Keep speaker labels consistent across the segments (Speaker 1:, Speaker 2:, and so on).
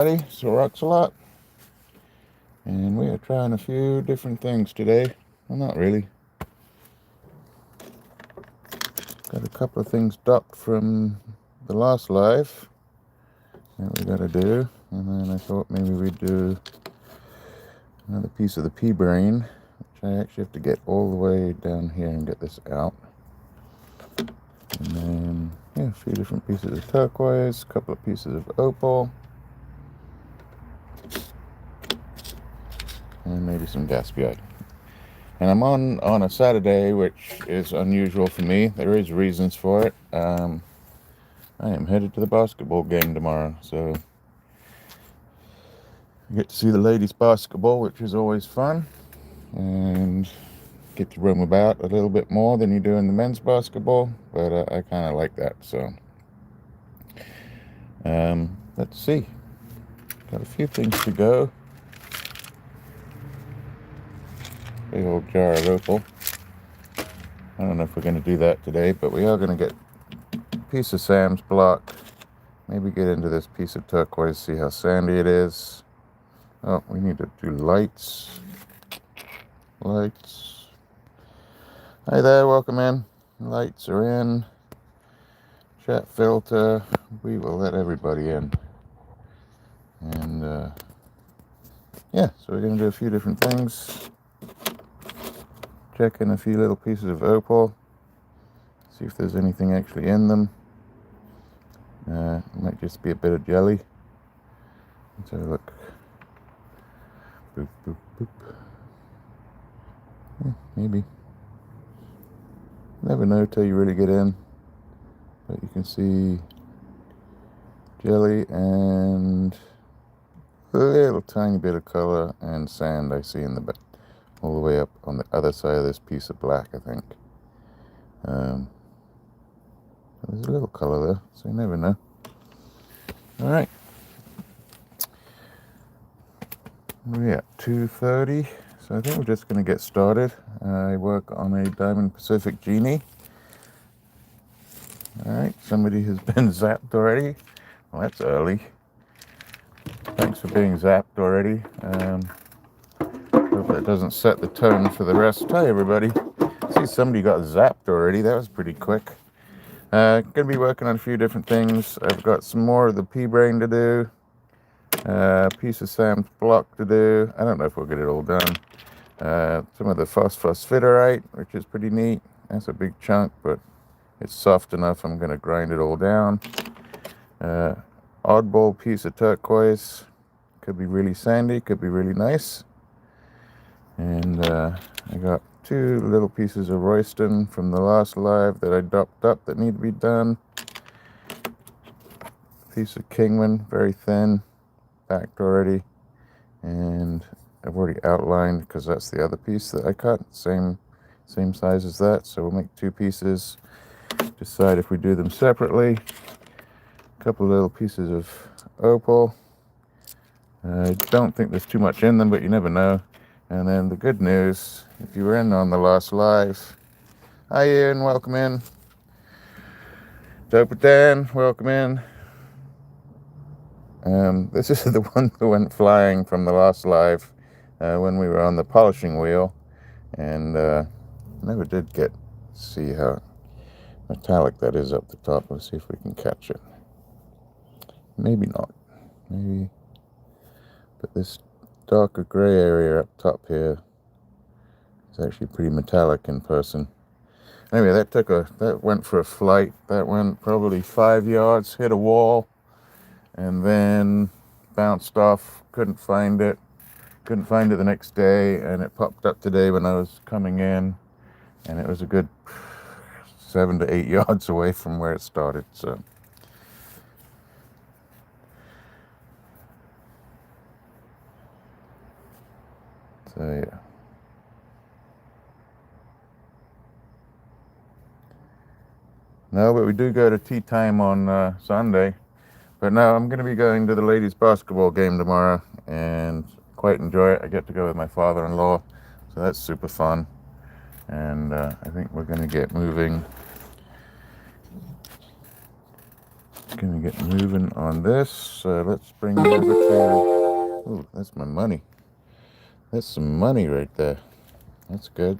Speaker 1: SirRocksAlot, and we are trying a few different things today. Well, not really. Got a couple of things docked from the last live that we got to do, and then I thought maybe we'd do another piece of the pea brain, which I actually have to get all the way down here and get this out. And then, yeah, a few different pieces of turquoise, a couple of pieces of opal, and maybe some gaspiite. And I'm on a Saturday, which is unusual for me. There is reasons for it. I am headed to the basketball game tomorrow, so I get to see the ladies basketball, which is always fun, and get to roam about a little bit more than you do in the men's basketball, but I kind of like that. So let's see. Got a few things to go. Big old jar of opal. I don't know if we're going to do that today, but we are going to get a piece of Sam's block. Maybe get into this piece of turquoise, see how sandy it is. Oh, we need to do lights. Lights. Hi there, welcome in. Lights are in. Chat filter. We will let everybody in. And yeah, so we're going to do a few different things. Check in a few little pieces of opal. See if there's anything actually in them. It might just be a bit of jelly. Let's have a look. Boop, boop, boop. Yeah, maybe. Never know till you really get in. But you can see jelly and a little tiny bit of color and sand I see in the back, all the way up on the other side of this piece of black, I think. There's a little color there, so you never know. All right. We're at 2:30, so I think we're just going to get started. I work on a Diamond Pacific Genie. All right, somebody has been zapped already. Well, that's early. Thanks for being zapped already. Hope that doesn't set the tone for the rest. Hi, everybody. I see somebody got zapped already. That was pretty quick. Going to be working on a few different things. I've got some more of the pea brain to do. A piece of Sam's block to do. I don't know if we'll get it all done. Some of the phosphorite, which is pretty neat. That's a big chunk, but it's soft enough. I'm going to grind it all down. Oddball piece of turquoise. Could be really sandy, could be really nice. And I got two little pieces of Royston from the last live that I docked up that need to be done. Piece of Kingman, very thin, backed already. And I've already outlined because that's the other piece that I cut. Same size as that. So we'll make two pieces. Decide if we do them separately. A couple of little pieces of opal. I don't think there's too much in them, but you never know. And then the good news, if you were in on the last live, hi Ian, welcome in. Dope Dan, welcome in. This is the one that went flying from the last live when we were on the polishing wheel, and never did get to see how metallic that is up the top. Let's see if we can catch it. Maybe not. Maybe. But this darker gray area up top here is actually pretty metallic in person. Anyway, that went for a flight. That went probably 5 yards, hit a wall, and then bounced off. Couldn't find it the next day, and it popped up today when I was coming in, and it was a good 7 to 8 yards away from where it started. So yeah. No, but we do go to tea time on Sunday. But no, I'm going to be going to the ladies' basketball game tomorrow and quite enjoy it. I get to go with my father-in-law, so that's super fun. And I think we're going to get moving Gonna get moving on this. Let's bring it over to... Ooh, that's my money. That's some money right there. That's good.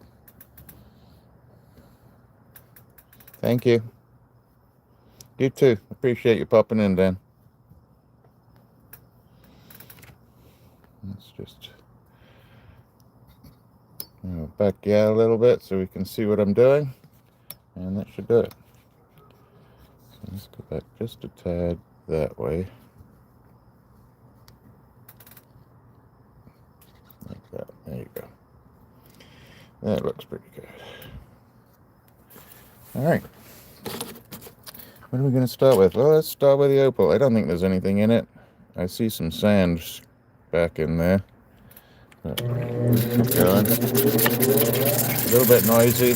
Speaker 1: Thank you. You too. Appreciate you popping in, Dan. Let's just back you out a little bit so we can see what I'm doing. And that should do it. So let's go back just a tad that way. Like that. There you go. That looks pretty good. Alright. What are we going to start with? Well, let's start with the opal. I don't think there's anything in it. I see some sand back in there. But let's keep going. A little bit noisy.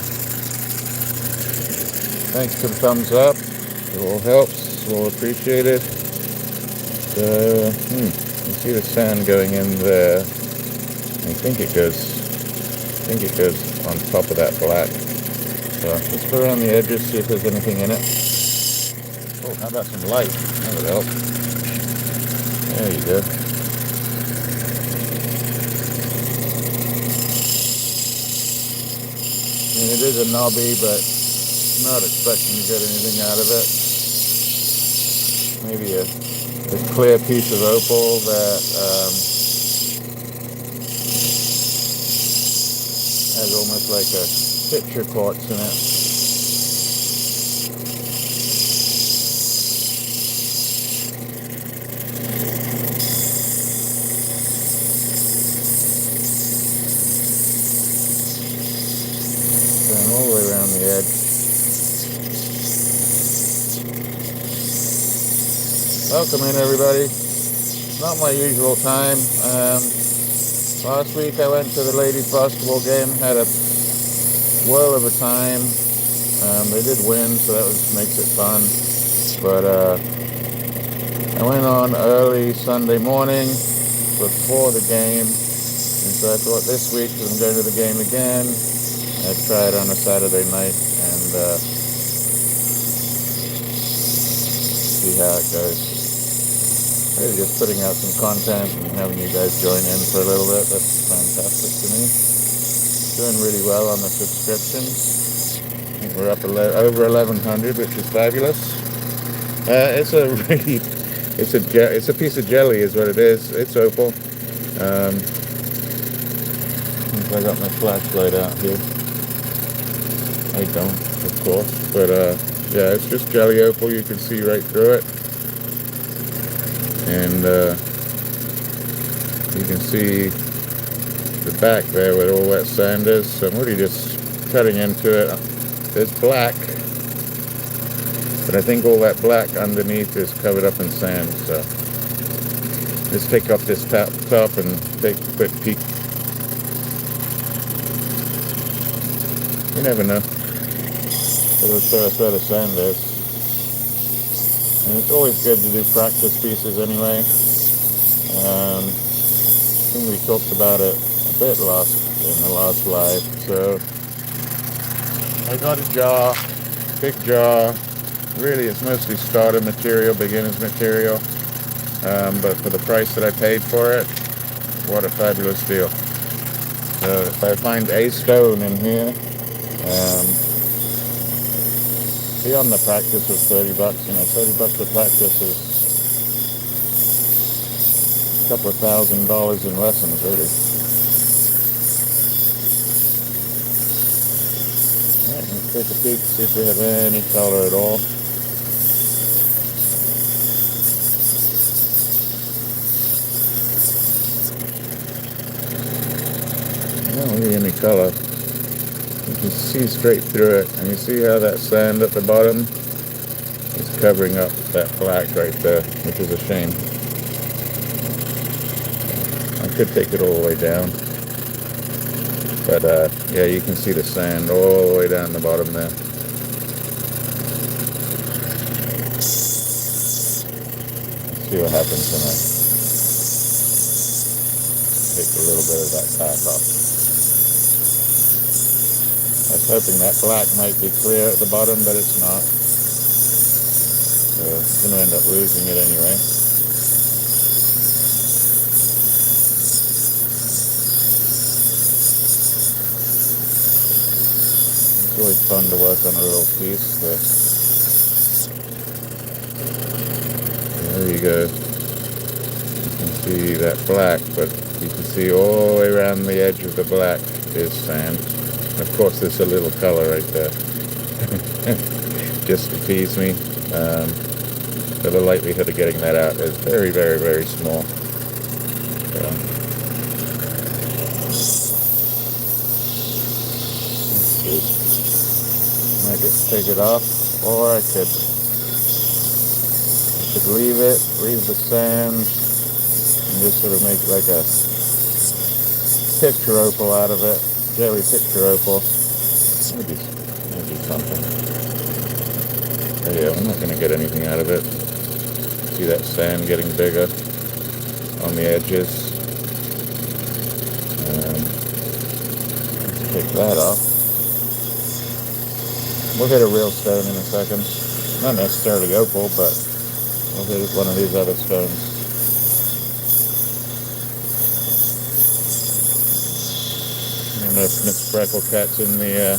Speaker 1: Thanks to the thumbs up. It all helps. It's all appreciated. So, you see the sand going in there. I think it goes on top of that black. So let's go around the edges, see if there's anything in it. Oh, how about some light? That would help. There you go. I mean, it is a knobby, but not expecting to get anything out of it. Maybe a clear piece of opal that has almost like a picture quartz in it. Going all the way around the edge. Welcome in, everybody. Not my usual time. Last week I went to the ladies basketball game, had a whirl of a time. They did win, so that makes it fun. But I went on early Sunday morning before the game, and so I thought this week, because I'm going to the game again, I'd try it on a Saturday night and see how it goes. Really just putting out some content and having you guys join in for a little bit. That's fantastic to me. Doing really well on the subscriptions. I think we're up over 1,100, which is fabulous. It's a piece of jelly is what it is. It's opal. I got my flashlight out here. I don't, of course, but yeah, it's just jelly opal. You can see right through it. And you can see the back there where all that sand is. So I'm really just cutting into it. There's black, but I think all that black underneath is covered up in sand. So let's take off this top and take a quick peek. You never know. It'll show us where the sand is. And it's always good to do practice pieces anyway. I think we talked about it a bit in the last live. So I got a jar, big jar. Really, it's mostly starter material, beginner's material. But for the price that I paid for it, what a fabulous deal. So if I find a stone in here, beyond the practice of $30, $30 for practice is a couple of $1,000 in lessons, really. Alright, let's take a peek, see if we have any color at all. Not really any color. You can see straight through it, and you see how that sand at the bottom is covering up that black right there, which is a shame. I could take it all the way down, but yeah, you can see the sand all the way down the bottom there. Let's see what happens when I take a little bit of that back off. I was hoping that black might be clear at the bottom, but it's not. So I'm going to end up losing it anyway. It's always fun to work on a little piece. There you go. You can see that black, but you can see all the way around the edge of the black is sand. Of course, there's a little color right there, just to tease me. So the likelihood of getting that out is very, very, very small. So, let's see. I might just take it off, or I could leave the sand, and just sort of make like a picture opal out of it, jelly picture opal. Maybe something. Oh yeah, I'm not going to get anything out of it. See that sand getting bigger on the edges. Let's take that off. We'll hit a real stone in a second. Not necessarily opal, but we'll hit one of these other stones. I don't know if Miss Frecklecat's in the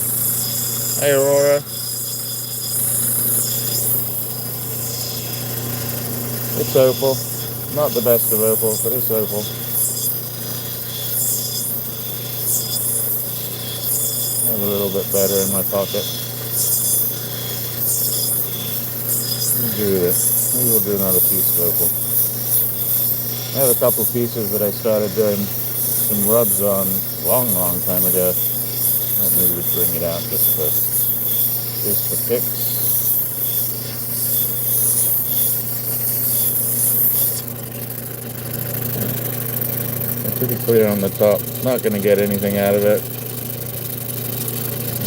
Speaker 1: hey Aurora. It's opal. Not the best of opal, but it's opal. I have a little bit better in my pocket. Do this. Maybe we'll do another piece of opal. I have a couple pieces that I started doing some rubs on long time ago. Maybe we'd bring it out just for kicks. Pretty clear on the top. Not going to get anything out of it.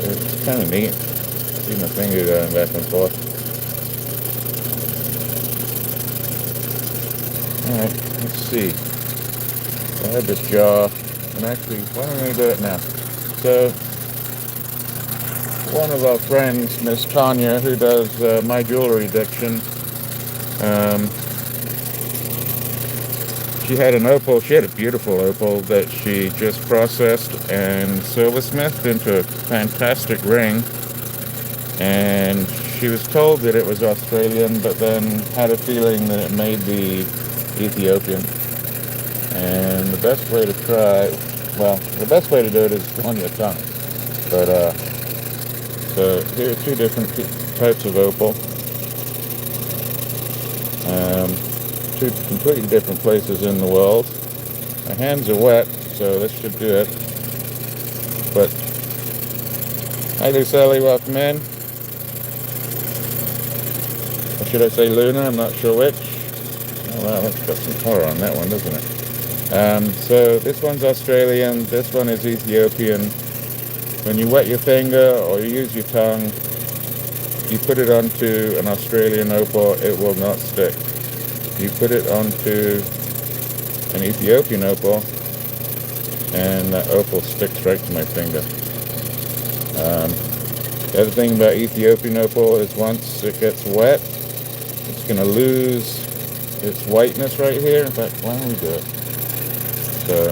Speaker 1: It's kind of neat. See my finger going back and forth. Alright, let's see. I had this jar, and actually, why don't we do it now? So, one of our friends, Miss Tanya, who does My Jewelry Addiction, she had an opal, she had a beautiful opal that she just processed and silversmithed into a fantastic ring. And she was told that it was Australian, but then had a feeling that it may be Ethiopian. And the best way to try, well, the best way to do it is on your tongue. But, so here are two different types of opal. Two completely different places in the world. My hands are wet, so this should do it. But, hi Lucely, welcome in. Or should I say Luna? I'm not sure which. Oh wow, that's got some color on that one, doesn't it? So this one's Australian, this one is Ethiopian. When you wet your finger or you use your tongue, you put it onto an Australian opal, it will not stick. You put it onto an Ethiopian opal, and that opal sticks right to my finger. The other thing about Ethiopian opal is once it gets wet, it's going to lose its whiteness right here. In fact, why don't we do it? So,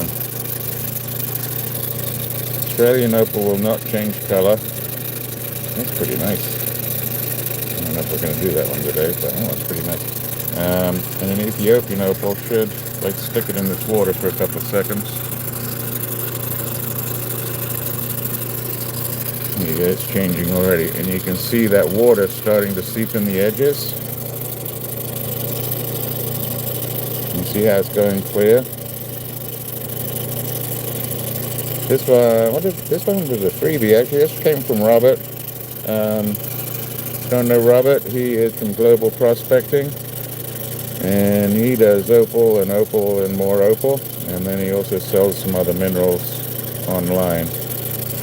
Speaker 1: Australian opal will not change color. That's pretty nice. I don't know if we're going to do that one today, but oh, that's pretty nice. And an Ethiopian opal should, like, stick it in this water for a couple of seconds. There you go, it's changing already. And you can see that water starting to seep in the edges. You see how it's going clear? This one, this one was a freebie actually. This came from Robert. Don't know Robert, he is from Global Prospecting. And he does opal and more opal. And then he also sells some other minerals online.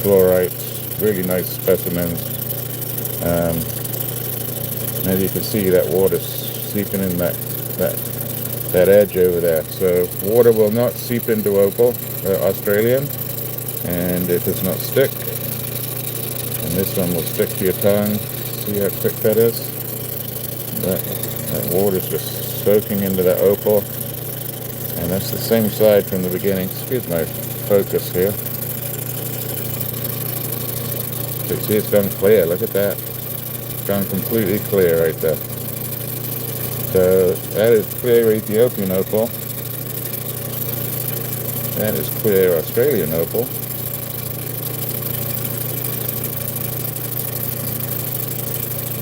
Speaker 1: Fluorites, really nice specimens. As you can see, that water's seeping in that edge over there. So water will not seep into opal, Australian, and it does not stick. And this one will stick to your tongue. See how quick that is? That water's just soaking into that opal. And that's the same side from the beginning. Excuse my focus here. So you see it's gone clear. Look at that. It's gone completely clear right there. So that is clear Ethiopian opal. That is clear Australian opal.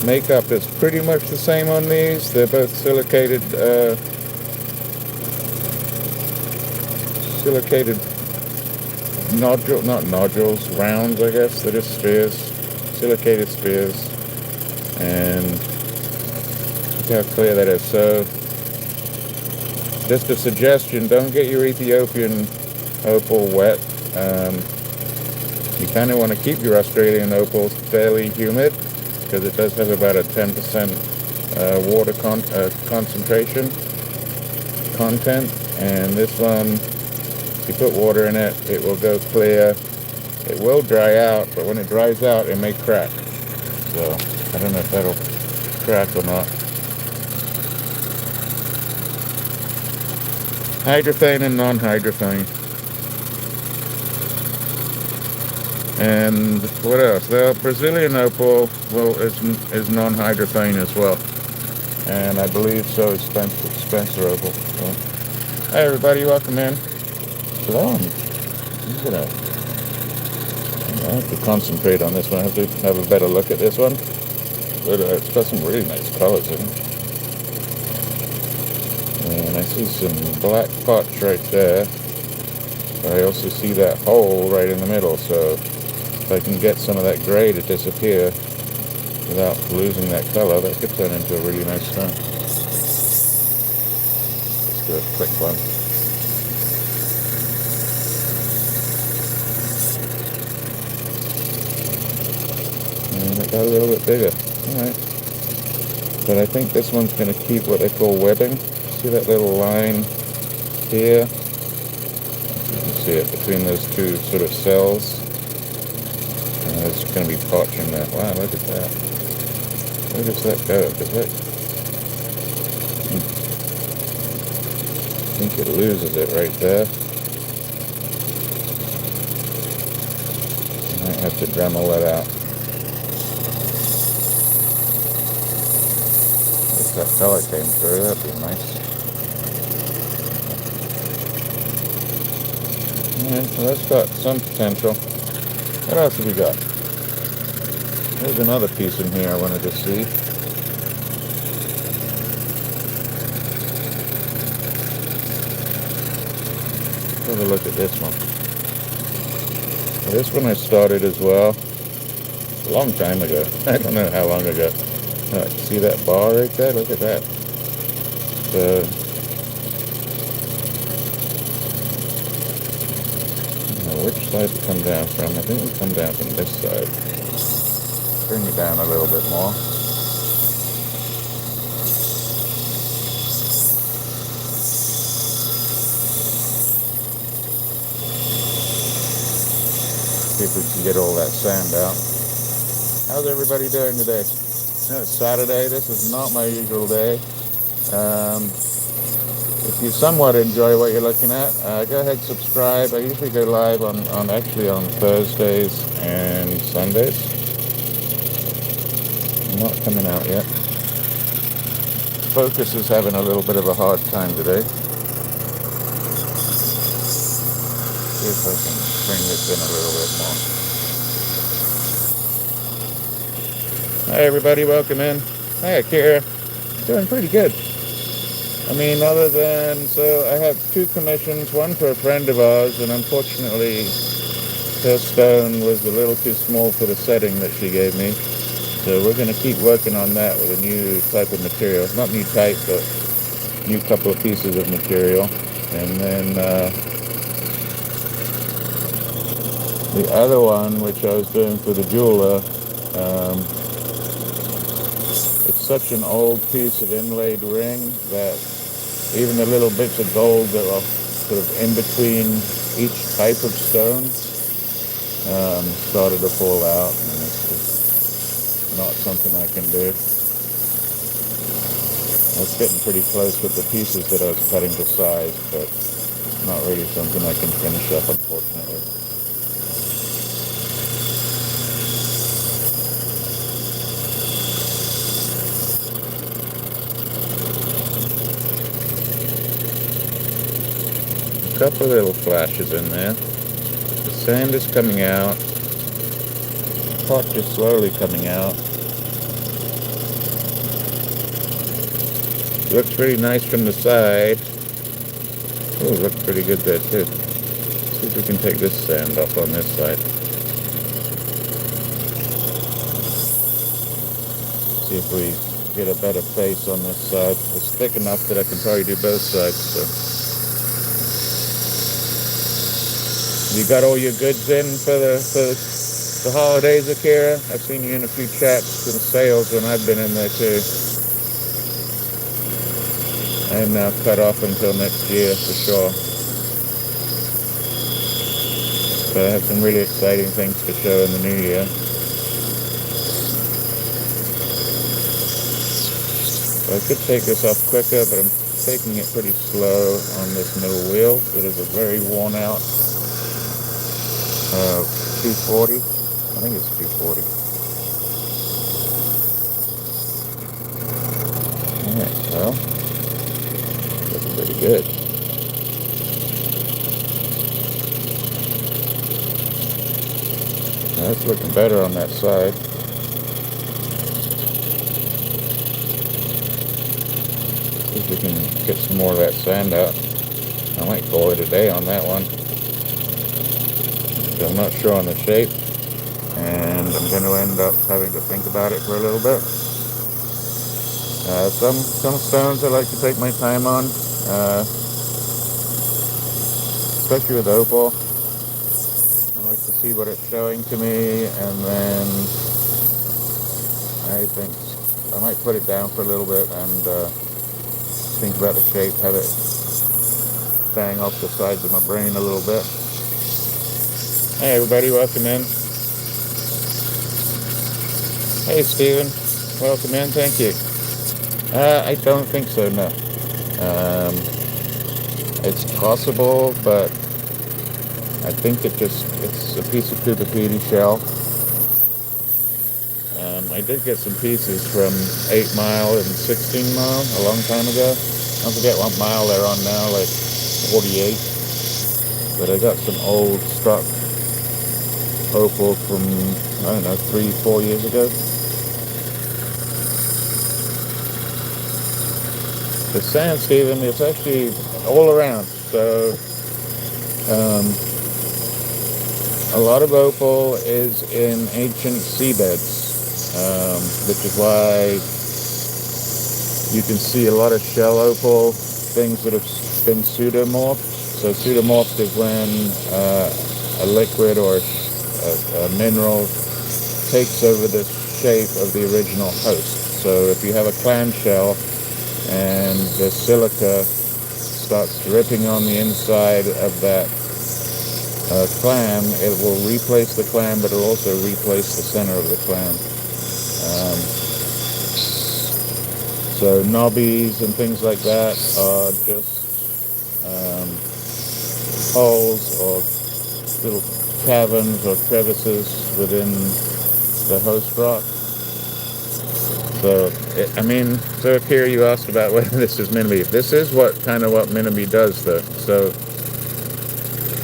Speaker 1: Makeup is pretty much the same on these. They're both silicated not nodules, rounds, I guess. They're just spheres, silicated spheres. And look how clear that is. So, just a suggestion, don't get your Ethiopian opal wet. You kind of want to keep your Australian opals fairly humid, because it does have about a 10% water concentration content. And this one, if you put water in it, it will go clear. It will dry out, but when it dries out, it may crack. So, I don't know if that'll crack or not. Hydrophane and non-hydrophane. And what else? The Brazilian opal is non-hydrophane as well. And I believe so is Spencer opal. So, hey everybody, welcome in. So that one, I have to concentrate on this one. I have to have a better look at this one. But it's got some really nice colors in it. And I see some black spots right there. I also see that hole right in the middle, so if I can get some of that gray to disappear without losing that color, that could turn into a really nice stone. Let's do a quick one. And it got a little bit bigger. Alright. But I think this one's going to keep what they call webbing. See that little line here? You can see it between those two sort of cells. And there's going to be potch in there. Wow, look at that. Where does that go? I think it loses it right there. I might have to Dremel that out. If that color came through, that'd be nice. Alright, so that's got some potential. What else have we got? There's another piece in here I wanted to see. Have a look at this one. This one I started as well a long time ago. I don't know how long ago. See that bar right there? Look at that. So, which side to come down from? I think we come down from this side. Bring it down a little bit more. See if we can get all that sand out. How's everybody doing today? It's Saturday. This is not my usual day. If you somewhat enjoy what you're looking at, go ahead, subscribe. I usually go live on Thursdays and Sundays. Not coming out yet. Focus is having a little bit of a hard time today. See if I can bring this in a little bit more. Hi everybody, welcome in. Hi Akira. Doing pretty good. I mean, other than, so I have two commissions, one for a friend of ours, and unfortunately her stone was a little too small for the setting that she gave me. So we're going to keep working on that with a new type of material. Not new type, but new couple of pieces of material. And then the other one, which I was doing for the jeweler, it's such an old piece of inlaid ring that even the little bits of gold that are sort of in between each type of stone started to fall out, and it's just not something I can do. It's getting pretty close with the pieces that I was cutting to size, but not really something I can finish up, unfortunately. A couple of little flashes in there. The sand is coming out. Pot just slowly coming out. Looks pretty nice from the side. Oh, looks pretty good there too. See if we can take this sand off on this side. See if we get a better face on this side. It's thick enough that I can probably do both sides. So, you got all your goods in for the holidays, Akira? I've seen you in a few chats and sales when I've been in there too. I am now cut off until next year for sure. But I have some really exciting things to show in the new year. I could take this off quicker, but I'm taking it pretty slow on this middle wheel. It is a very worn out 240. I think it's 240. Alright, well, looking pretty good. That's looking better on that side. See if we can get some more of that sand out. I might call it a day on that one. So I'm not sure on the shape, and I'm going to end up having to think about it for a little bit. Some stones I like to take my time on, especially with opal. I like to see what it's showing to me, and then I think I might put it down for a little bit and think about the shape, have it bang off the sides of my brain a little bit. Hey everybody, welcome in. Hey Steven, welcome in, thank you. I don't think so, no. It's possible, but I think it's a piece of Kutapiti shell. I did get some pieces from 8 Mile and 16 Mile a long time ago. I forget what mile they're on now, like 48. But I got some old stock opal from, I don't know, 3-4 years ago. The sand, Stephen, is actually all around. So a lot of opal is in ancient seabeds, which is why you can see a lot of shell opal, things that have been pseudomorphed. So pseudomorphed is when a liquid or a mineral takes over the shape of the original host. So if you have a clamshell and the silica starts dripping on the inside of that clam, it will replace the clam, but it will also replace the center of the clam. So knobbies and things like that are just holes or little caverns or crevices within the host rock. So, so here you asked about whether this is Minami. This is what Minami does, though. So,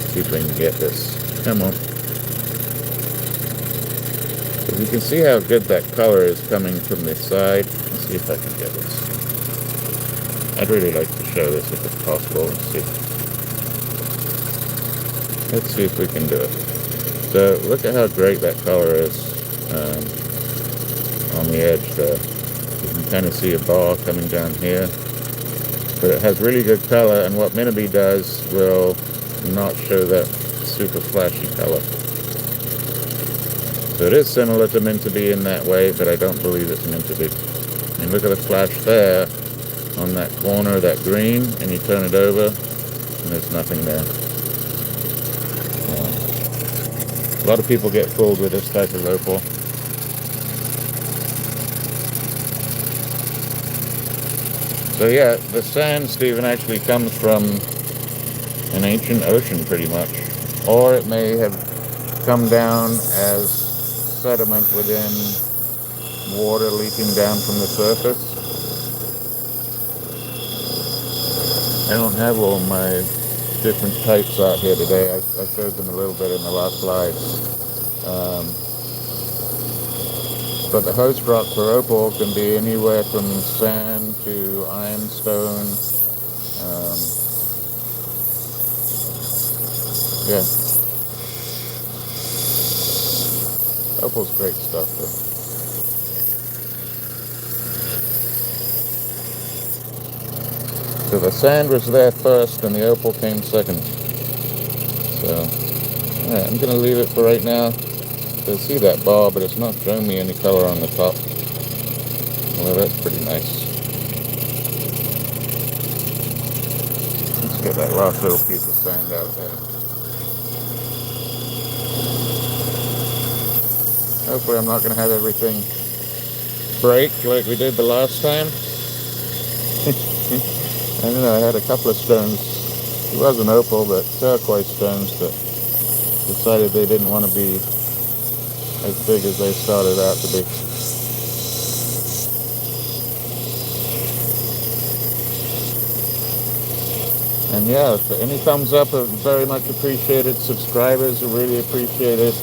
Speaker 1: see if we can get this. Come on. So you can see how good that color is coming from this side. Let's see if I can get this. I'd really like to show this if it's possible. Let's see if we can do it. So, look at how great that color is. On the edge there. You can kind of see a bar coming down here. But it has really good color, and what Minami does will not show that super flashy color. So it is similar to Mintaby in that way, but I don't believe it's Mintaby. And look at the flash there on that corner, that green, and you turn it over, and there's nothing there. A lot of people get fooled with this type of opal. So yeah, the sand, Stephen, actually comes from an ancient ocean pretty much. Or it may have come down as sediment within water leaking down from the surface. I don't have all my different types out here today. I showed them a little bit in the last slide. But the host rock for opal can be anywhere from sand to ironstone. Yeah, opal's great stuff though. So the sand was there first and the opal came second. So, alright, I'm going to leave it for right now. You'll see that bar, but it's not showing me any color on the top. Well, that's pretty nice. Let's get that last little piece of sand out there. Hopefully I'm not going to have everything break like we did the last time. I don't know, I had a couple of stones. It wasn't opal, but turquoise stones that decided they didn't want to be as big as they started out to be. And yeah, any thumbs up are very much appreciated. Subscribers are really appreciated.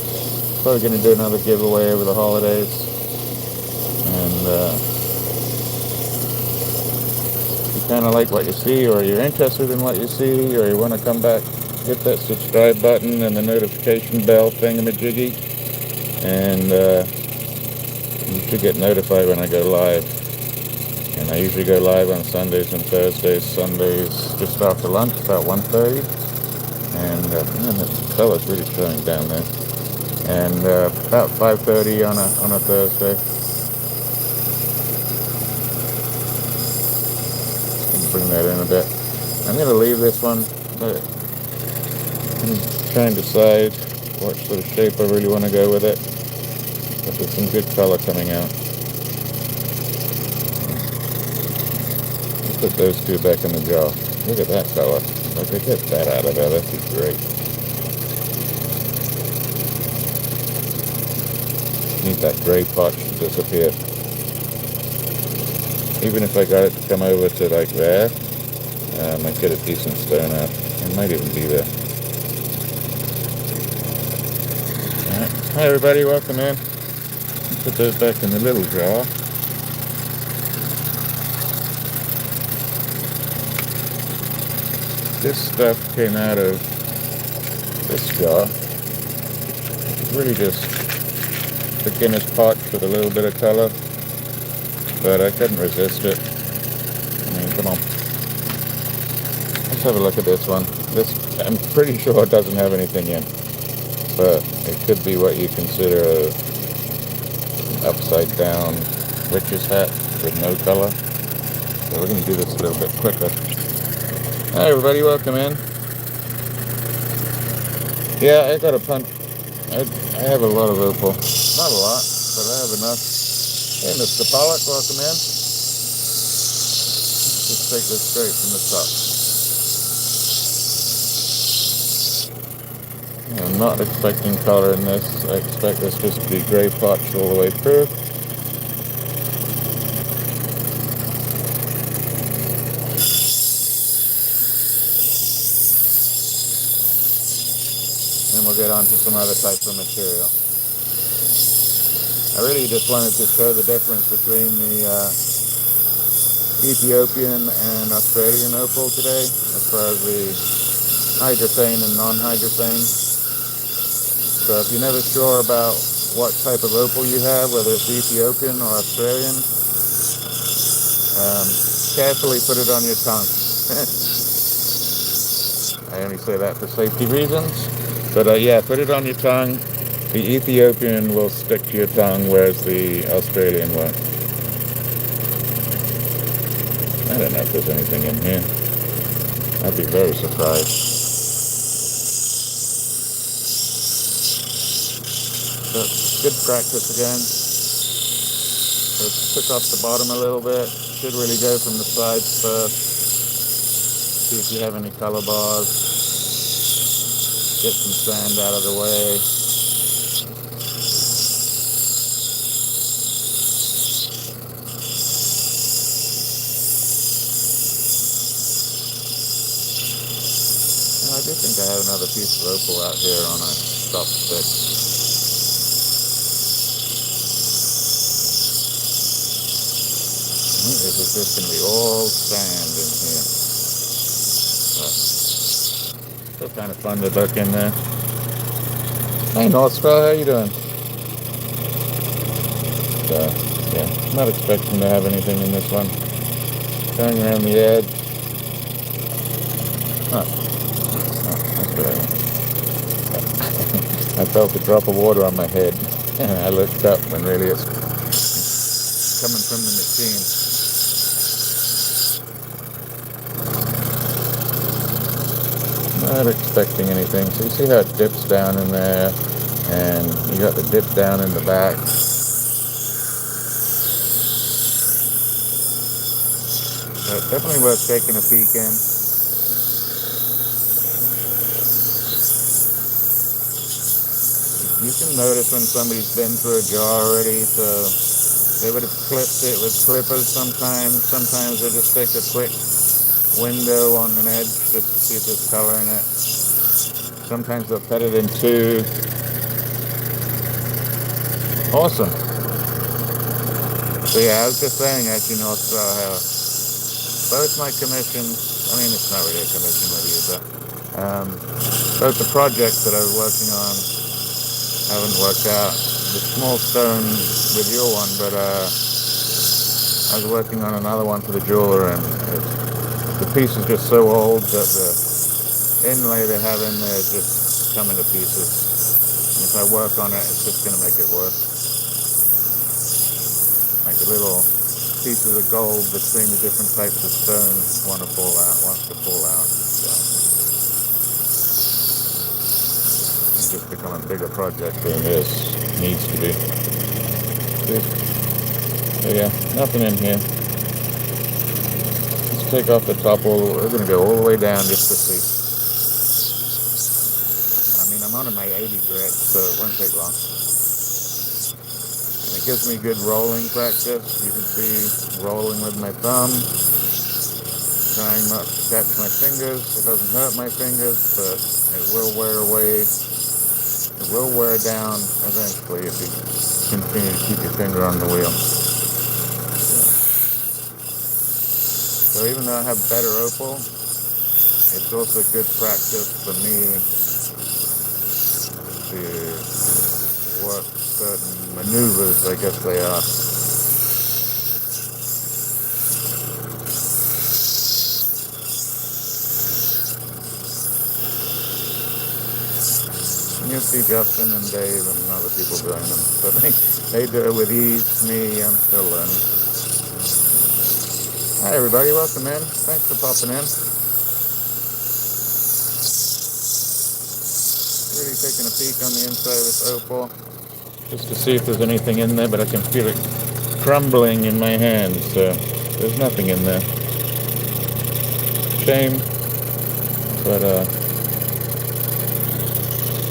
Speaker 1: Probably going to do another giveaway over the holidays. And if you kind of like what you see, or you're interested in what you see, or you want to come back, hit that subscribe button and the notification bell thingamajiggy. And you should get notified when I go live. And I usually go live on Sundays and Thursdays. Sundays just after lunch, about 1:30. And man, the color's really showing down there. And about 5:30 on a Thursday. Bring that in a bit. I'm going to leave this one. But I'm trying to decide what sort of shape I really want to go with it. But there's some good color coming out. Put those two back in the jar. Look at that color. If I could get that out of there, that'd be great. Need that gray patch to disappear. Even if I got it to come over to like there, I might get a decent stone out. It might even be there. Alright. Hi everybody, welcome in. Put those back in the little jar. This stuff came out of this jar. It's really just beginner's pot with a little bit of color, but I couldn't resist it. I mean, come on. Let's have a look at this one. This, I'm pretty sure it doesn't have anything in, but it could be what you consider an upside down witch's hat with no color. So we're going to do this a little bit quicker. Hi everybody, welcome in. Yeah, I got a punch. I have a lot of opal. Not a lot, but I have enough. Hey Mr. Pollock, welcome in. Let's just take this straight from the top. I'm not expecting color in this. I expect this just to be grey potch all the way through. We'll get on to some other types of material. I really just wanted to show the difference between the Ethiopian and Australian opal today, as far as the hydrophane and non-hydrophane. So if you're never sure about what type of opal you have, whether it's Ethiopian or Australian, carefully put it on your tongue. I only say that for safety reasons. But yeah, put it on your tongue. The Ethiopian will stick to your tongue, whereas the Australian won't. I don't know if there's anything in here. I'd be very surprised. So, good practice again. So took off the bottom a little bit. Should really go from the sides first. See if you have any color bars. Get some sand out of the way. I do think I have another piece of opal out here on a stop stick. I think this is just going to be all sand in here. But still kind of fun to look in there. Hey Northstar, how you doing? Yeah, not expecting to have anything in this one. Going around the edge. That's what I felt a drop of water on my head, and I looked up when really it's coming from the machine. Not expecting anything. So you see how it dips down in there, and you got the dip down in the back. So it's definitely worth taking a peek in. You can notice when somebody's been through a jar already, so they would have clipped it with clippers sometimes. Sometimes they just take a quick window on an edge just to see if there's color in it. Sometimes they'll cut it in two. Awesome. So yeah, I was just saying actually, Northstar, how both my commissions, I mean it's not really a commission with you, but both the projects that I was working on haven't worked out. The small stone with your one, but I was working on another one for the jeweler, and the piece is just so old that the inlay they have in there is just coming to pieces. And if I work on it, it's just going to make it worse. Like the little pieces of gold between the different types of stone wants to fall out. So it's just become a bigger project than it needs to be. So yeah, nothing in here. Let's take off the top. We're going to go all the way down just to see. I mean, I'm on my 80 grit, so it won't take long. And it gives me good rolling practice. You can see rolling with my thumb, trying not to catch my fingers. It doesn't hurt my fingers, but it will wear away. It will wear down eventually if you continue to keep your finger on the wheel. So even though I have better opal, it's also good practice for me to work certain maneuvers, I guess they are. And you'll see Justin and Dave and other people doing them. So they do it with ease. Me, I'm still learning. Hi everybody, welcome in. Thanks for popping in. Really taking a peek on the inside of this opal, just to see if there's anything in there, but I can feel it crumbling in my hand, so there's nothing in there. Shame, but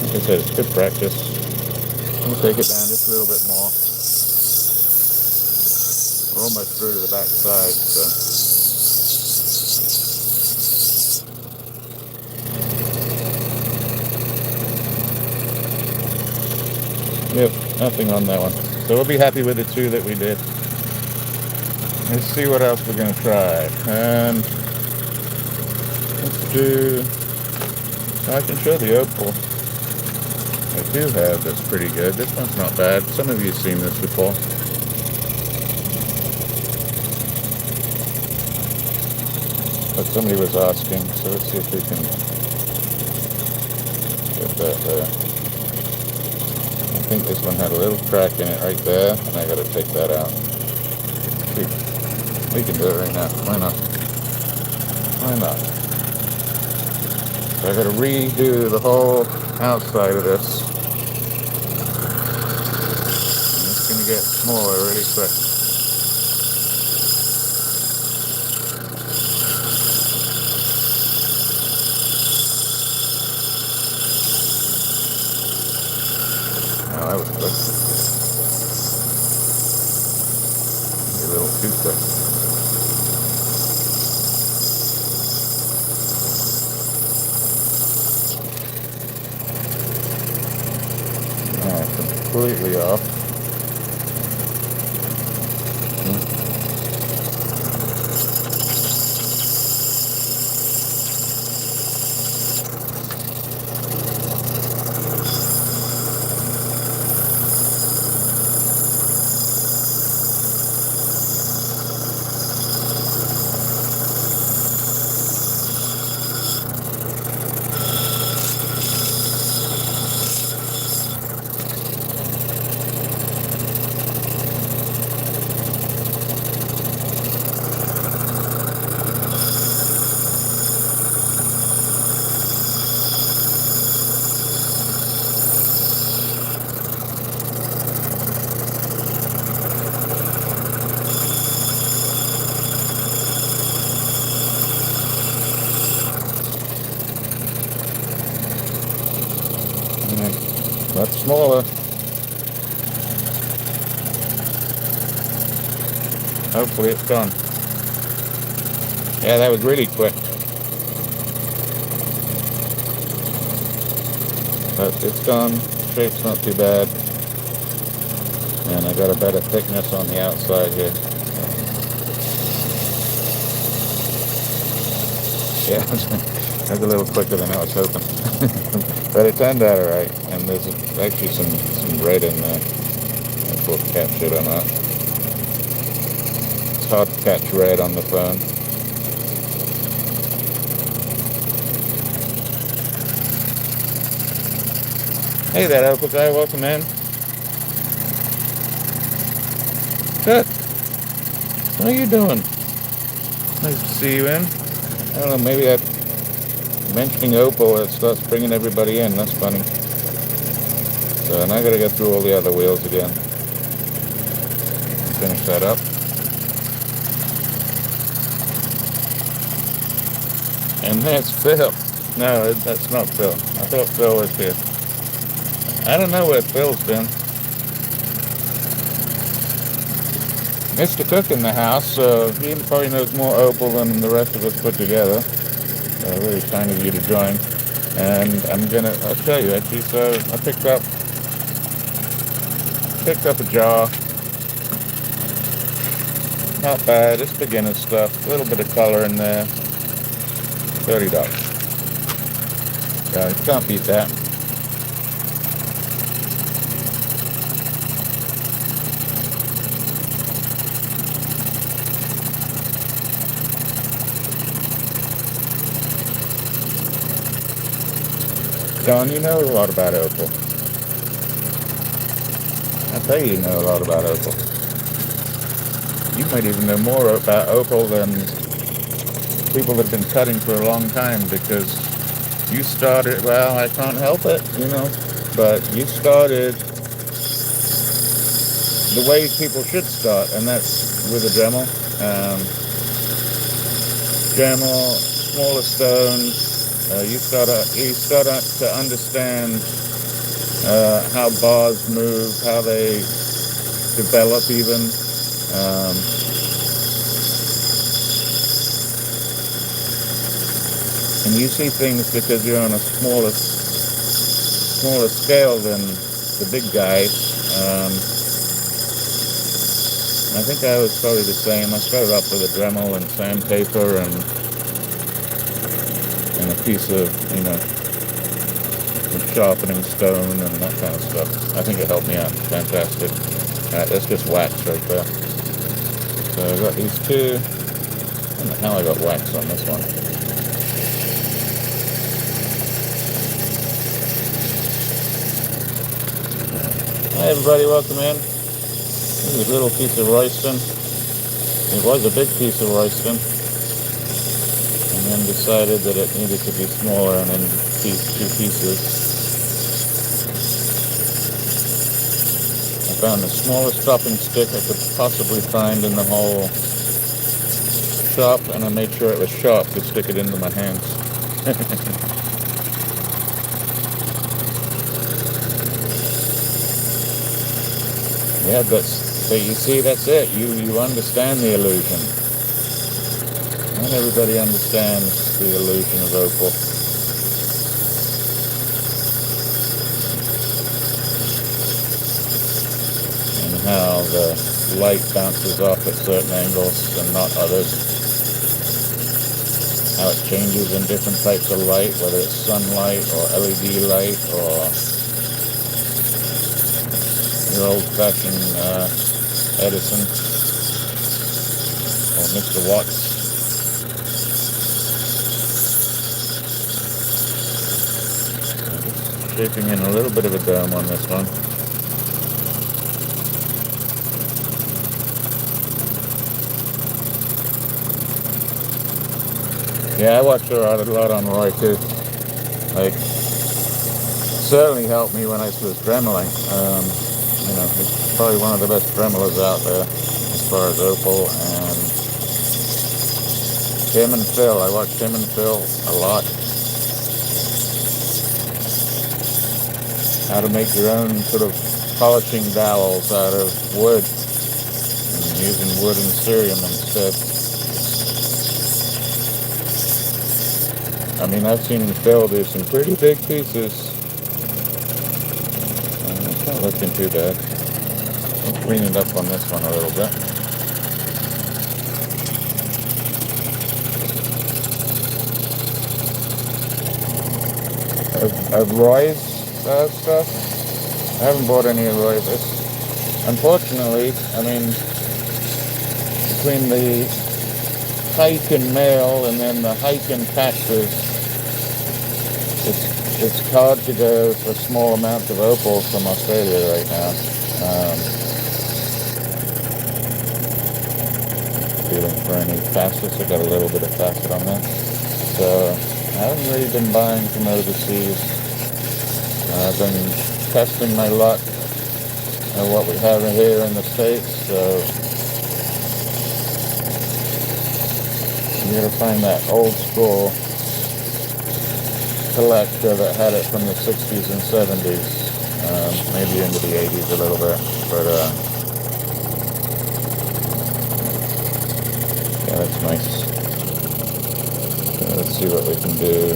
Speaker 1: like I said, it's good practice. We'll take it down just a little bit more. We're almost through to the back side, so. Yep, nothing on that one. So we'll be happy with the two that we did. Let's see what else we're going to try. Let's do... I can show the opal I do have that's pretty good. This one's not bad. Some of you have seen this before. But somebody was asking, so let's see if we can get that there. I think this one had a little crack in it right there, and I got to take that out. We can do it right now. Why not? Why not? So I got to redo the whole outside of this. And it's going to get smaller really quick. Now that was quick. Maybe a little too quick. Completely off. Much smaller. Hopefully it's gone. Yeah, that was really quick. But it's gone. Shape's not too bad. And I got a better thickness on the outside here. Yeah, that's a little quicker than I was hoping. But it turned out alright. And there's actually some red in there. If we'll catch it or not. It's hard to catch red on the phone. Hey there, Opal guy. Welcome in. Good. How are you doing? Nice to see you in. I don't know, maybe that mentioning Opal, it starts bringing everybody in. That's funny. So now I gotta get through all the other wheels again. Finish that up. And that's Phil. No, that's not Phil. I thought Phil was here. I don't know where Phil's been. Mr. Cook in the house, so he probably knows more Opal than the rest of us put together. Really kind of you to join. And I'll tell you actually, so I picked up a jar. Not bad, it's beginner stuff. A little bit of color in there. $30. Yeah, you can't beat that. John, you know a lot about Opal. I tell you know a lot about Opal. You might even know more about Opal than people that have been cutting for a long time, because you started, well, I can't help it, but you started the way people should start, and that's with a Dremel. Dremel, smaller stones. You start to understand how bars move, how they develop even. And you see things because you're on a smaller scale than the big guys. I think I was probably the same. I started off with a Dremel and sandpaper and a piece of, sharpening stone and that kind of stuff. I think it helped me out. Fantastic. Alright, that's just wax right there. So I got these two. I don't know how I got wax on this one. Hi everybody, welcome in. This is a little piece of Royston. It was a big piece of Royston. And then decided that it needed to be smaller, and then two pieces. I found the smallest stopping stick I could possibly find in the whole shop, and I made sure it was sharp to stick it into my hands. Yeah, but you see, that's it. You understand the illusion. Not everybody understands the illusion of opal. And how the light bounces off at certain angles and not others. How it changes in different types of light, whether it's sunlight or LED light or your old-fashioned Edison or Mr. Watts. Shaping in a little bit of a dome on this one. Yeah, I watched a lot on Roy too. Like, certainly helped me when I was dremeling. You know, he's probably one of the best dremelers out there as far as opal. And him and Phil, I watched him and Phil a lot. How to make your own sort of polishing dowels out of wood and using wood and cerium instead. I mean, I've seen Phil do some pretty big pieces. It's not looking too bad. I'll clean it up on this one a little bit. Of Roy's stuff. I haven't bought any of Roy's. Unfortunately, I mean, between the hike and mail and then the hike and taxes, it's hard to go for small amounts of opal from Australia right now. Feeling for any facets. I got a little bit of facet on that. So I haven't really been buying from overseas. I've been testing my luck at what we have here in the States. So you gotta find that old school collector that had it from the 60s and 70s, maybe into the 80s a little bit, but yeah, that's nice. So let's see what we can do.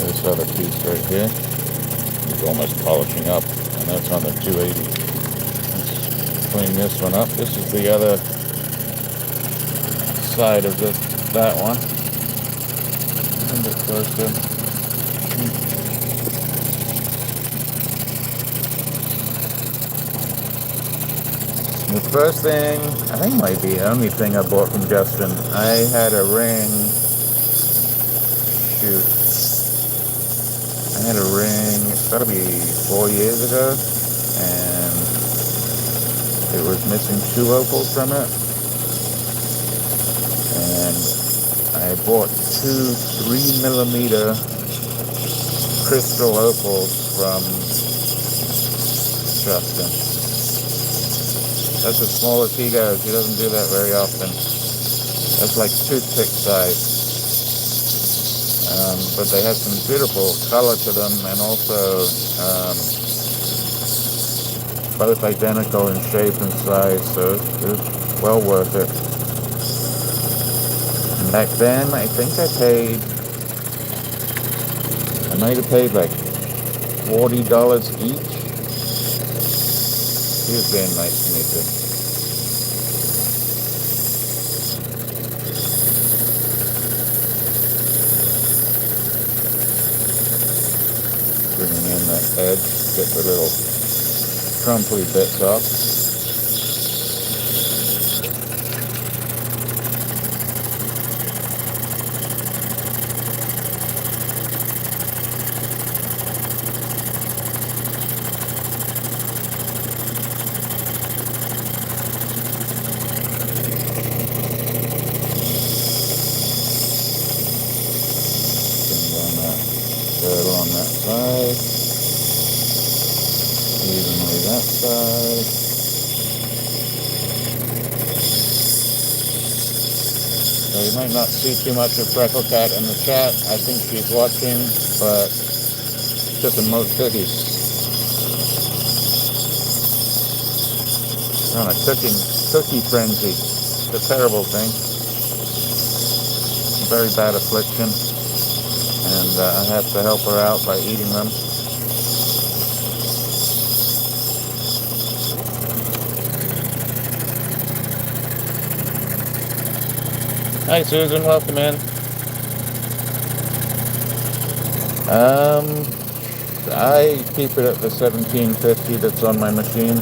Speaker 1: This other piece right here. It's almost polishing up, and that's on the 280. Let's clean this one up. This is the other side of that one. A bit closer. The first thing, I think might be the only thing I bought from Justin. I had a ring. Shoot. I had a ring, it's got to be 4 years ago, and it was missing 2 opals from it. And I bought 2 3mm crystal opals from Justin. That's as small as he goes. He doesn't do that very often. That's like toothpick size. But they have some beautiful color to them, and also both identical in shape and size, so it's well worth it. And back then, I think I might have paid like $40 each. He was being nice to me too. Bringing in that edge, get the little crumply bits off. On that side, evenly that side. So you might not see too much of Freckle Cat in the chat. I think she's watching, but cooking most cookies. On a cookie frenzy. It's a terrible thing. Very bad affliction. And I have to help her out by eating them. Hi Susan, welcome in. I keep it at the 1750 that's on my machine.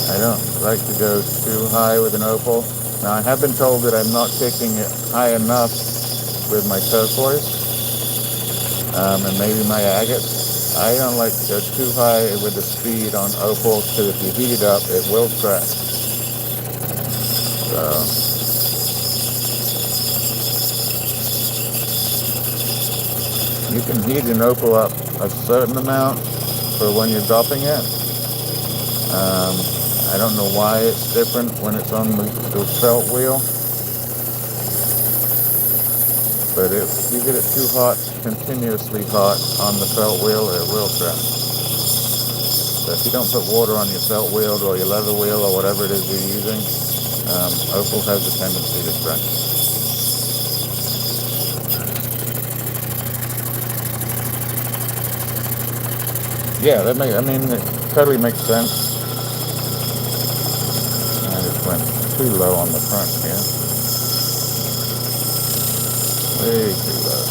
Speaker 1: I don't like to go too high with an opal. Now I have been told that I'm not taking it high enough with my turquoise and maybe my agate. I don't like to go too high with the speed on opal because if you heat it up, it will crack. So you can heat an opal up a certain amount for when you're dropping it. I don't know why it's different when it's on the felt wheel. But if you get it too hot, continuously hot on the felt wheel, it will crack. So if you don't put water on your felt wheel or your leather wheel or whatever it is you're using, opal has a tendency to crack. Yeah, it totally makes sense. I just went too low on the front here. Way too low.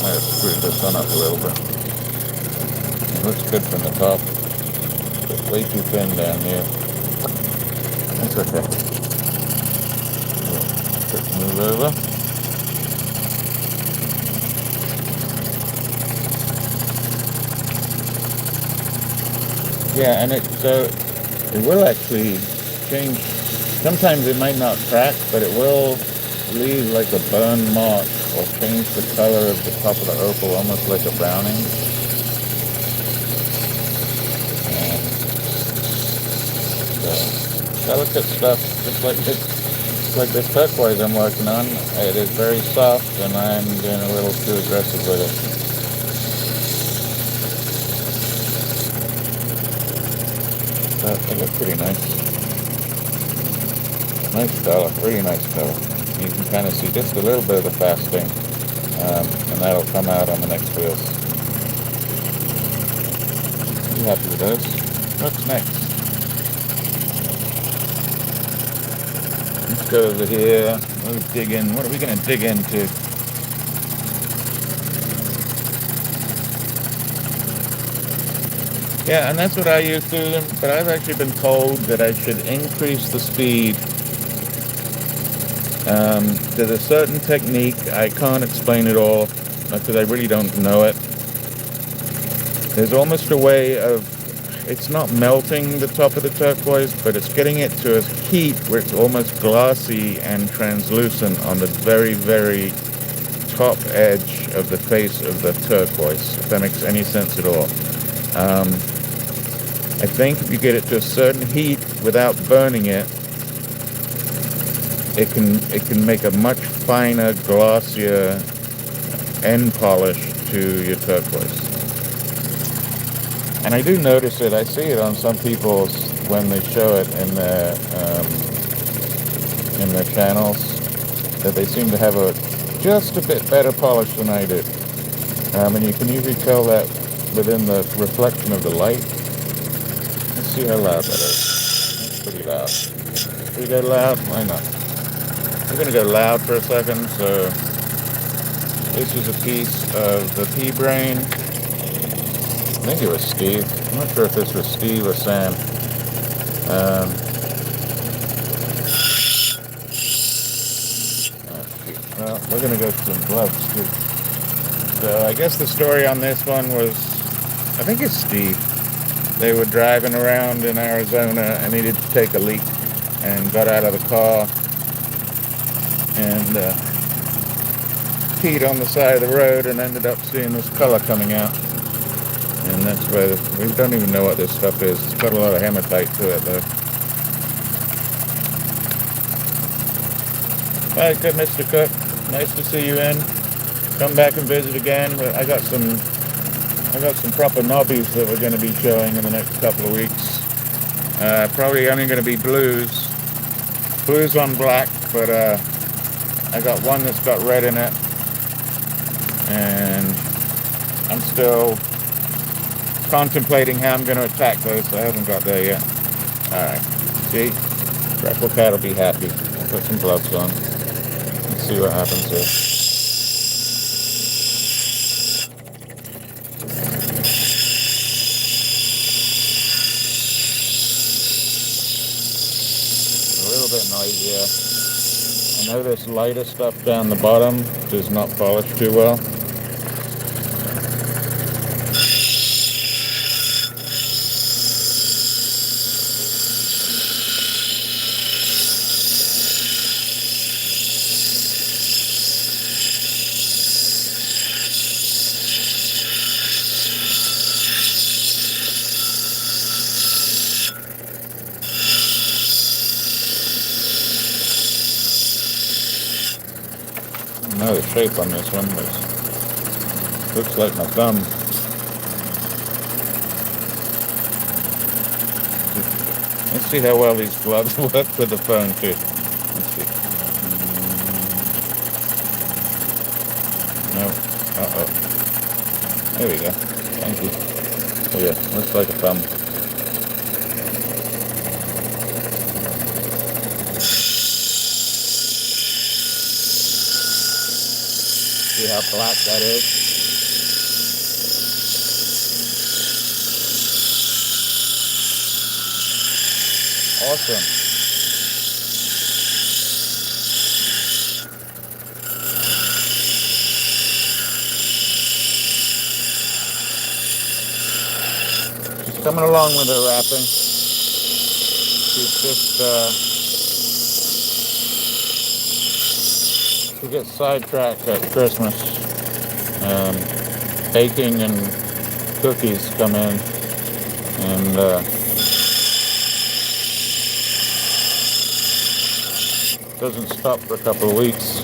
Speaker 1: I have screwed this one up a little bit. It looks good from the top. It's way too thin down here. That's okay. Quick move over. Yeah, and it will actually change. Sometimes it might not crack, but it will leave like a burn mark or change the color of the top of the opal, almost like a browning. And so, delicate stuff, just like this turquoise I'm working on. It is very soft, and I'm getting a little too aggressive with it. But they look pretty nice. Nice color, really nice color. You can kind of see just a little bit of the fasting, and that'll come out on the next wheels. You happy with those? What's next? Let's go over here. We'll dig in. What are we going to dig into? Yeah, and that's what I use to them, but I've actually been told that I should increase the speed. There's a certain technique, I can't explain it all, because I really don't know it. There's almost a way of, it's not melting the top of the turquoise, but it's getting it to a heat where it's almost glassy and translucent on the very, very top edge of the face of the turquoise, if that makes any sense at all. I think if you get it to a certain heat without burning it, it can make a much finer, glossier end polish to your turquoise. And I do notice it. I see it on some people when they show it in their channels, that they seem to have just a bit better polish than I do. And you can usually tell that within the reflection of the light. Let's see how loud that is. It's pretty loud. Should we go loud? Why not? We're going to go loud for a second. So this is a piece of the pea brain. I think it was Steve. I'm not sure if this was Steve or Sam. Well, we're going to go to some gloves too. So I guess the story on this one was, I think it's Steve. They were driving around in Arizona and needed to take a leak and got out of the car and peed on the side of the road and ended up seeing this color coming out. And that's where we don't even know what this stuff is. It's got a lot of hematite to it though. Alright, good Mr. Cook. Nice to see you in. come back and visit again. But I got some proper knobbies that we're going to be showing in the next couple of weeks. Probably only going to be blues on black, but I got one that's got red in it, and I'm still contemplating how I'm going to attack those. So I haven't got there yet. Alright, see, Freckle Cat will be happy. I'll put some gloves on. Let's see what happens here. A little bit noisier. I know this lighter stuff down the bottom does not polish too well. I know the shape on this one, but looks like my thumb. Let's see how well these gloves work with the phone too. Let's see. No. Uh-oh. There we go. Thank you. Oh yeah, looks like a thumb. See how black that is? Awesome. She's coming along with her wrapping. She's just, she gets sidetracked at Christmas. Baking and cookies come in, and doesn't stop for a couple of weeks.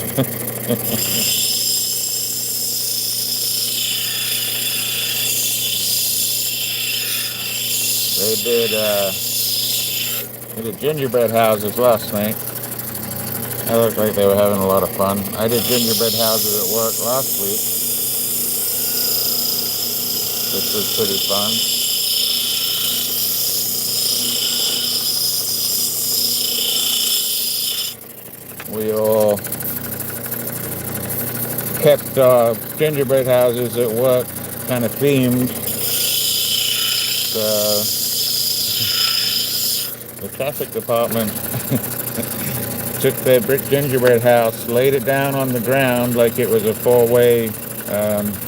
Speaker 1: They did gingerbread houses last night. They looked like they were having a lot of fun. I did gingerbread houses at work last week, which was pretty fun. We all kept our gingerbread houses at work kind of themed. So the traffic department took their brick gingerbread house, laid it down on the ground like it was a four-way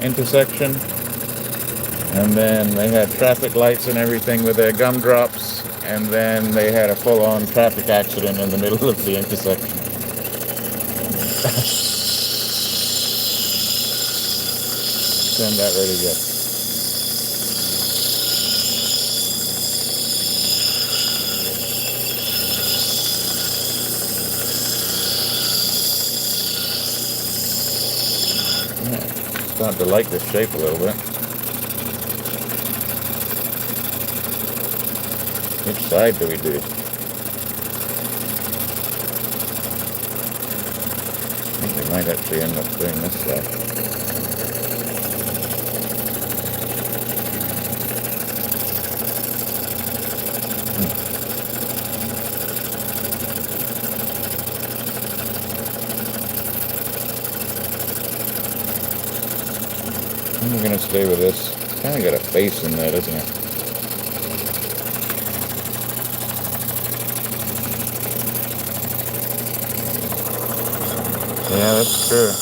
Speaker 1: intersection, and then they had traffic lights and everything with their gumdrops, and then they had a full-on traffic accident in the middle of the intersection. Turned out really good. Starting to like this shape a little bit. Which side do we do? I think we might actually end up doing this side. I'm going to stay with this. It's kind of got a face in there, doesn't it? Yeah, that's true.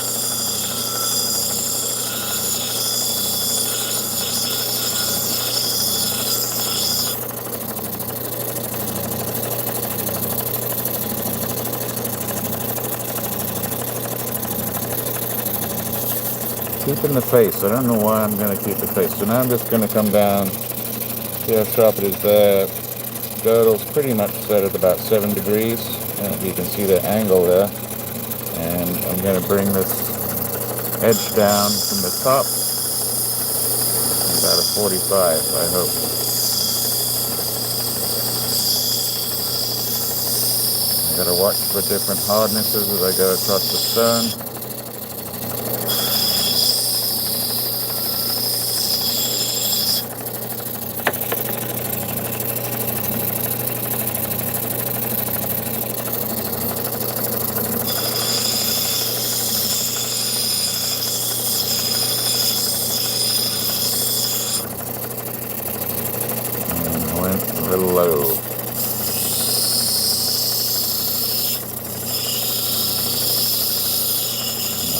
Speaker 1: Keeping the face. I don't know why I'm going to keep the face. So now I'm just going to come down. See how sharp it is there. Girdle's pretty much set at about 7 degrees. You can see the angle there. And I'm going to bring this edge down from the top. About a 45, I hope. I gotta watch for different hardnesses as I go across the stone. Went a little low.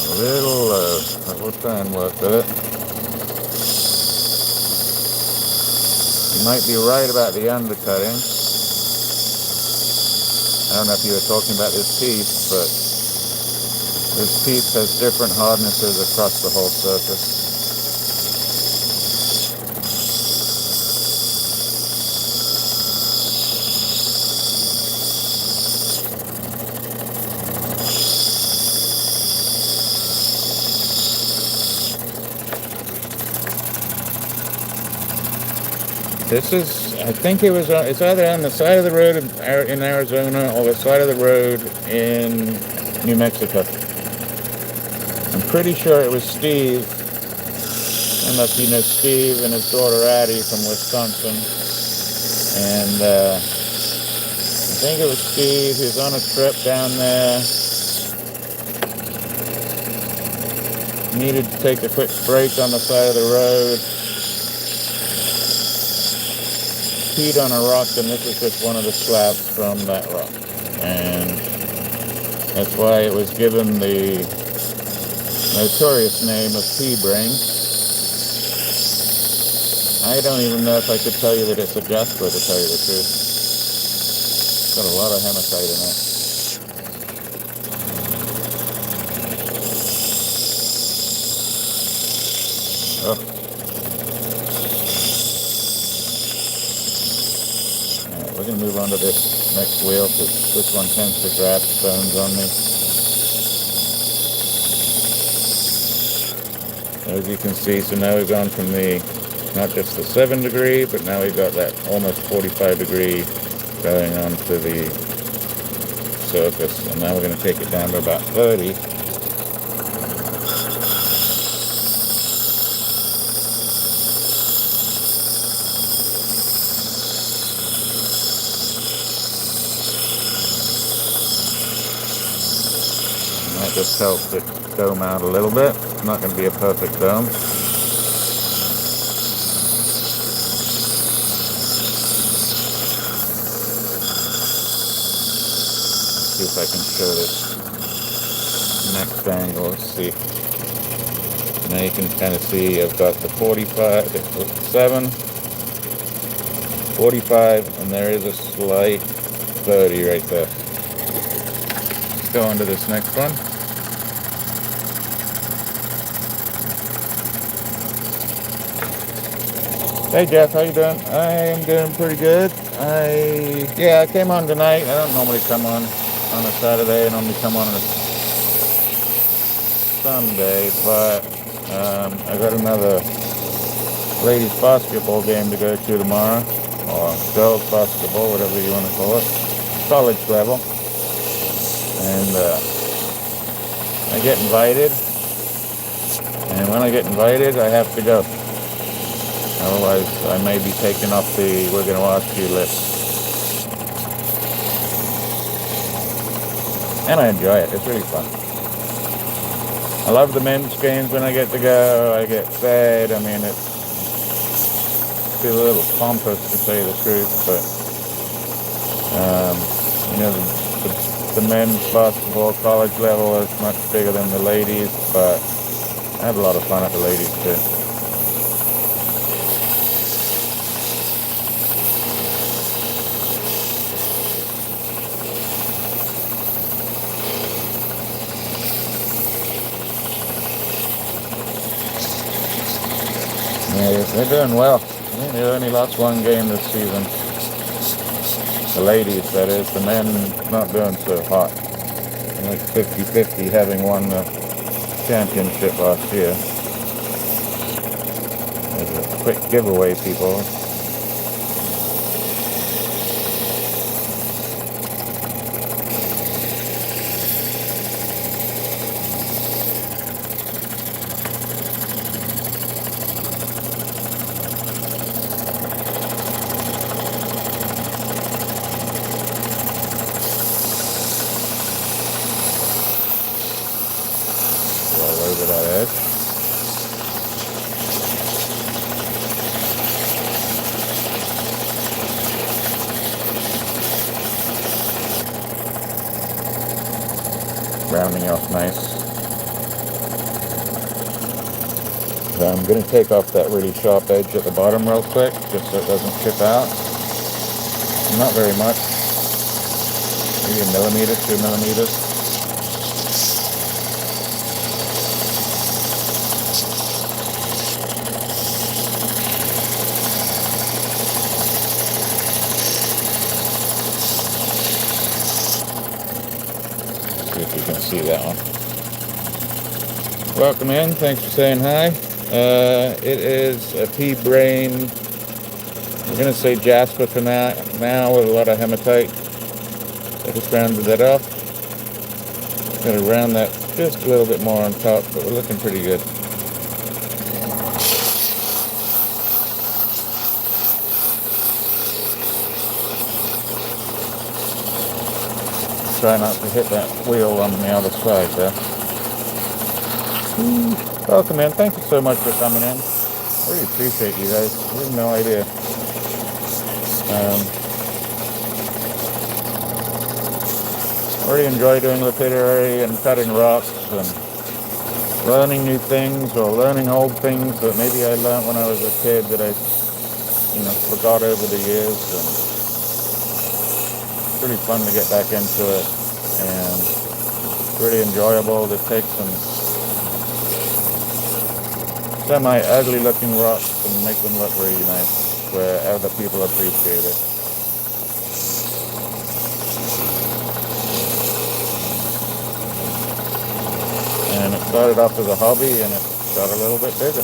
Speaker 1: A little low, but we'll try and work with it. You might be right about the undercutting. I don't know if you were talking about this piece, but this piece has different hardnesses across the whole surface. This is, I think it's either on the side of the road in Arizona or the side of the road in New Mexico. I'm pretty sure it was Steve. I don't know if you know Steve and his daughter Addie from Wisconsin. And I think it was Steve. He was on a trip down there. Needed to take a quick break on the side of the road. Peed on a rock, and this is just one of the slabs from that rock, and that's why it was given the notorious name of pea brain. I don't even know if I could tell you that it's a jasper, to tell you the truth. It's got a lot of hematite in it. Oh. We're going to move on to this next wheel because this one tends to grab stones on me. As you can see, so now we've gone from not just the 7 degree, but now we've got that almost 45 degree going on to the surface. And now we're going to take it down to about 30. That just helps it dome out a little bit. It's not going to be a perfect dome. Let's see if I can show this next angle. Let's see. Now you can kind of see I've got the 45, the 7, 45, and there is a slight 30 right there. Let's go on to this next one. Hey Jeff, how you doing? I am doing pretty good. I came on tonight. I don't normally come on a Saturday. I normally come on a Sunday, but I got another ladies basketball game to go to tomorrow, or girls basketball, whatever you want to call it, college level, and I get invited, and when I get invited, I have to go. Otherwise, I may be taken off the "we're going to ask you" list. And I enjoy it. It's really fun. I love the men's games when I get to go. I get fed. I mean, it feels a little pompous to say the truth, but the men's basketball college level is much bigger than the ladies, but I have a lot of fun at the ladies too. Yeah, they're doing well. I think they only lost one game this season. The ladies, that is. The men not doing so hot. Like 50-50, having won the championship last year. As a quick giveaway, people. All over that edge. Rounding off nice. So I'm going to take off that really sharp edge at the bottom real quick, just so it doesn't chip out. Not very much. Maybe a millimeter, 2 millimeters. See if you can see that one. Welcome in. Thanks for saying hi. It is a pea brain. I'm going to say jasper for now with a lot of hematite. I just rounded that off. Going to round that just a little bit more on top, but we're looking pretty good. Try not to hit that wheel on the other side there. Welcome in. Thank you so much for coming in. I really appreciate you guys. You have no idea. I really enjoy doing lapidary and cutting rocks and learning new things or learning old things that maybe I learned when I was a kid that I, forgot over the years. And it's really fun to get back into it, and it's really enjoyable to take some semi-ugly looking rocks and make them look really nice where other people appreciate it. And it started off as a hobby, and it got a little bit bigger.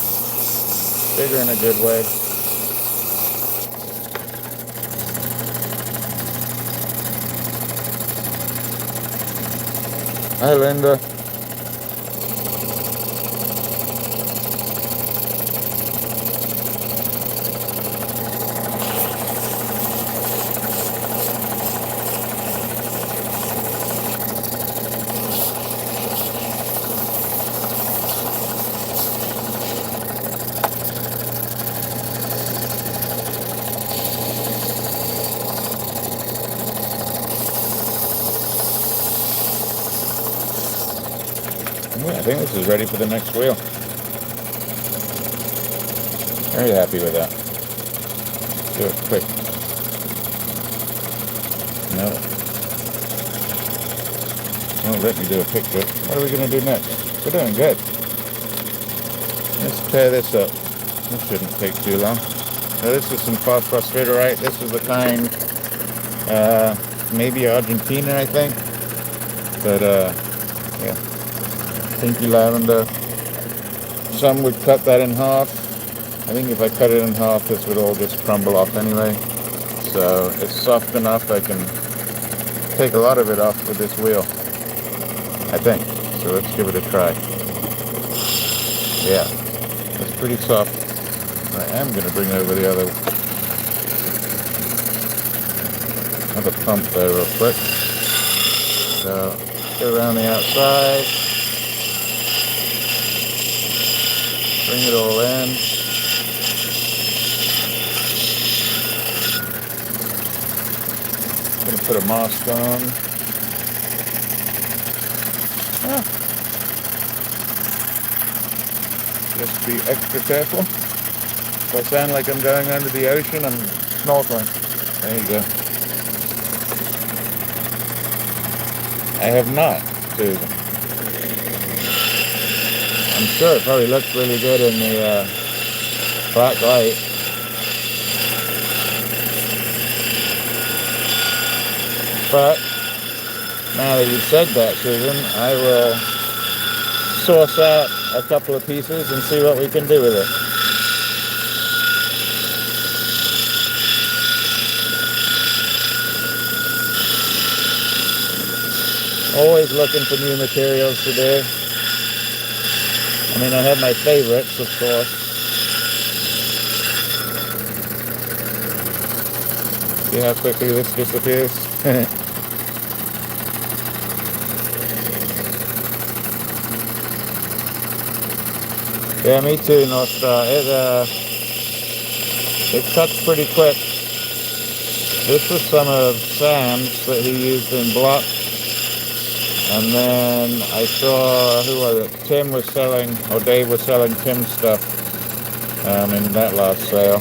Speaker 1: Bigger in a good way. Hi, Linda. I think this is ready for the next wheel. Very happy with that. Do it quick. No. Won't let me do a picture. What are we going to do next? We're doing good. Let's tear this up. This shouldn't take too long. Now this is some phosphorite. This is the kind, maybe Argentina, I think. But, yeah. Pinky lavender. Some would cut that in half. I think if I cut it in half, this would all just crumble off anyway. So it's soft enough I can take a lot of it off with this wheel, I think. So let's give it a try. Yeah, it's pretty soft. I am going to bring over the other pump there real quick. So go around the outside. Bring it all in. I'm going to put a mask on. Just be extra careful. If I sound like I'm going under the ocean, I'm snorkeling. There you go. I have not, Susan. I'm sure it probably looks really good in the black light. But now that you've said that, Susan, I will source out a couple of pieces and see what we can do with it. Always looking for new materials to do. I mean, I have my favorites, of course. See how quickly this disappears? Yeah, me too, North Star. It cuts pretty quick. This was some of Sam's that he used in blocks. And then I saw, who was it? Tim was selling, or Dave was selling Tim's stuff in that last sale.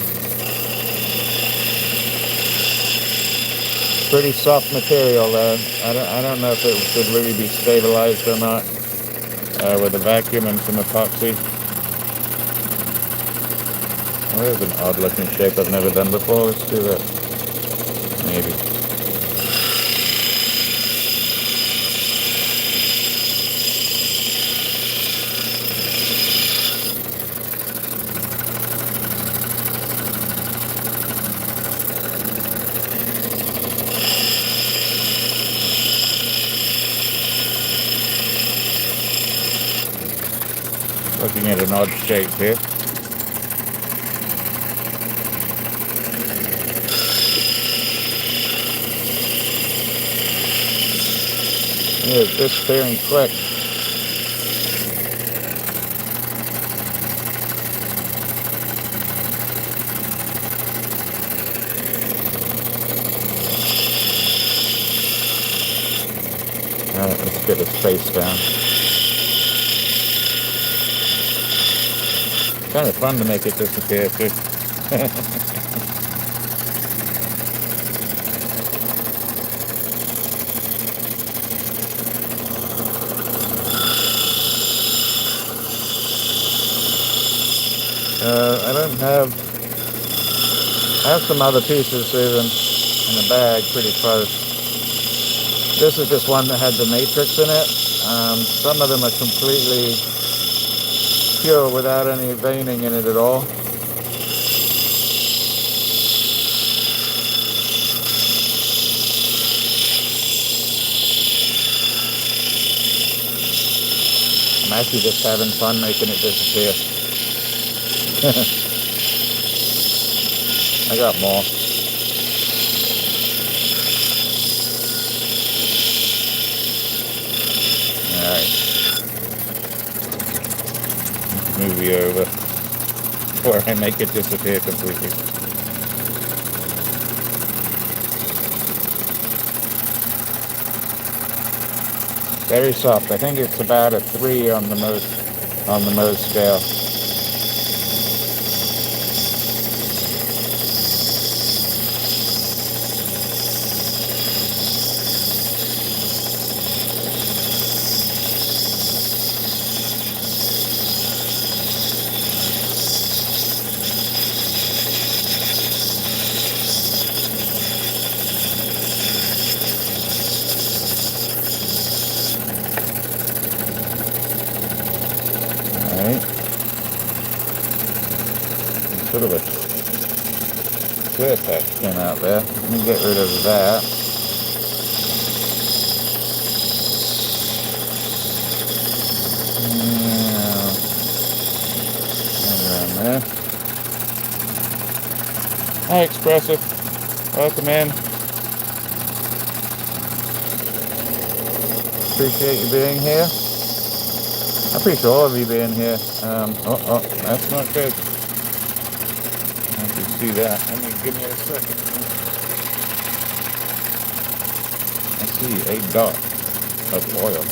Speaker 1: Pretty soft material though. I don't know if it should really be stabilized or not with a vacuum and some epoxy. Well, there's an odd looking shape I've never done before. Let's do that. Maybe. Looking at an odd shape here. Yeah, it's disappearing quick. Alright, let's get this face down. Kind of fun to make it disappear too. I have some other pieces even in a bag pretty close. This is just one that had the matrix in it. Some of them are completely pure without any veining in it at all. I'm actually just having fun making it disappear. I got more. Alright. Move you over before I make it disappear completely. Very soft. I think it's about a 3 on the Mohs scale. Sort of a clear patch came out there. Let me get rid of that. Around there. Hi, Expressive. Welcome in. Appreciate you being here. I appreciate all of you being here. Oh, that's not good. See that. Give me a second. I see a dot of oil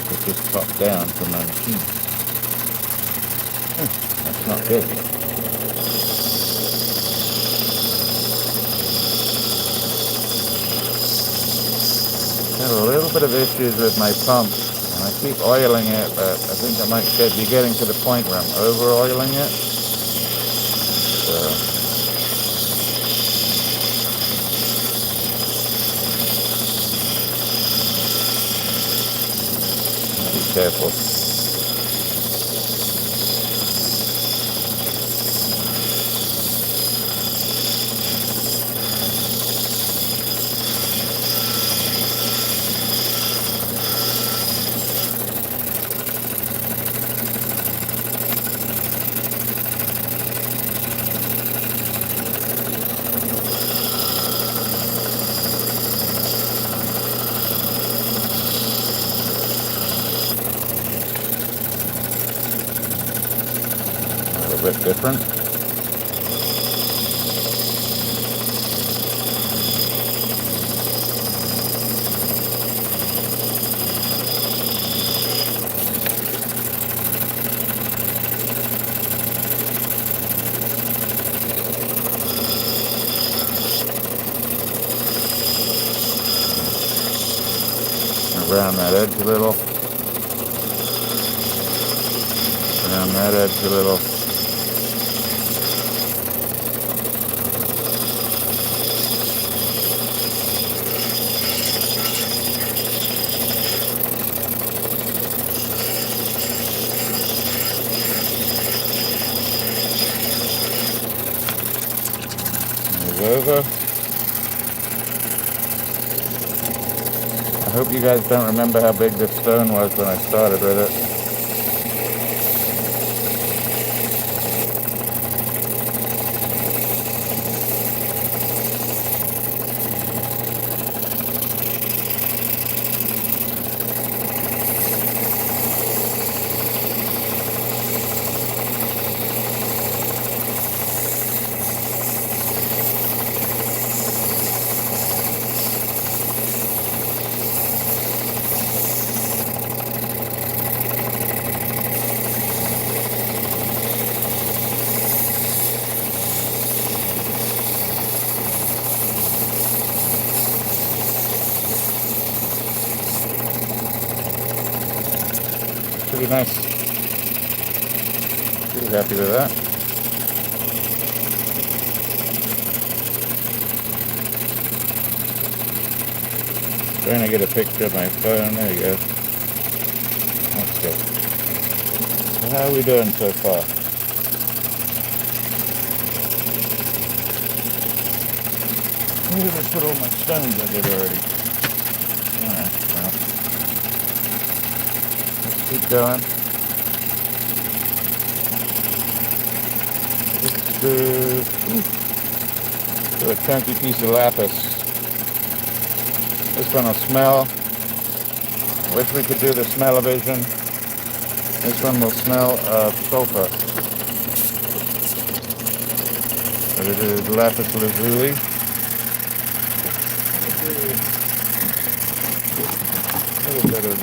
Speaker 1: that just popped down from my machine. That's not good. Got a little bit of issues with my pump, and I keep oiling it, but I think I might be getting to the point where I'm over oiling it. Be careful. bit different. Around that edge a little. Around that edge a little. Move over. I hope you guys don't remember how big this stone was when I started with it. Pretty nice. Pretty happy with that. Trying to get a picture of my phone. There you go. That's good. So how are we doing so far? Where did I put all my stones I did already? Alright, well. Keep going. Let's do a chunky piece of lapis. This one will smell. Wish we could do the smell-o-vision. This one will smell of sulfur. But it is lapis lazuli. A little bit of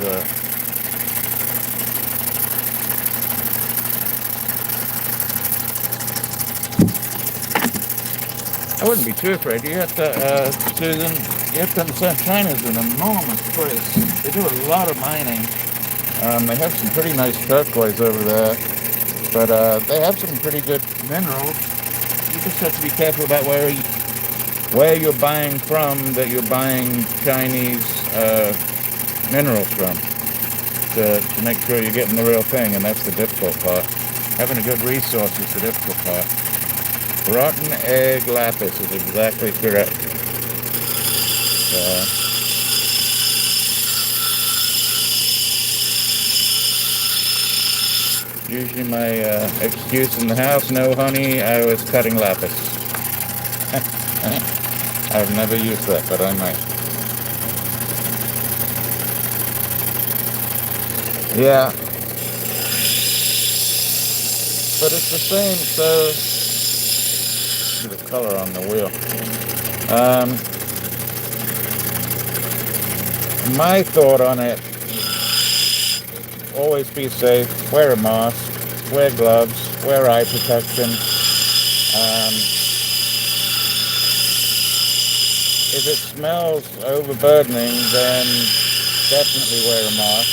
Speaker 1: I wouldn't be too afraid. You have to, Susan, you have to understand China's an enormous place. They do a lot of mining. They have some pretty nice turquoise over there, but they have some pretty good minerals. You just have to be careful about where you're buying from, that you're buying Chinese minerals from, to make sure you're getting the real thing, and that's the difficult part. Having a good resource is the difficult part. Rotten egg lapis is exactly correct. Usually my excuse in the house, no honey, I was cutting lapis. I've never used that, but I might. Yeah. But it's the same, so the color on the wheel. My thought on it, always be safe, wear a mask, wear gloves, wear eye protection. If it smells overburdening, then definitely wear a mask.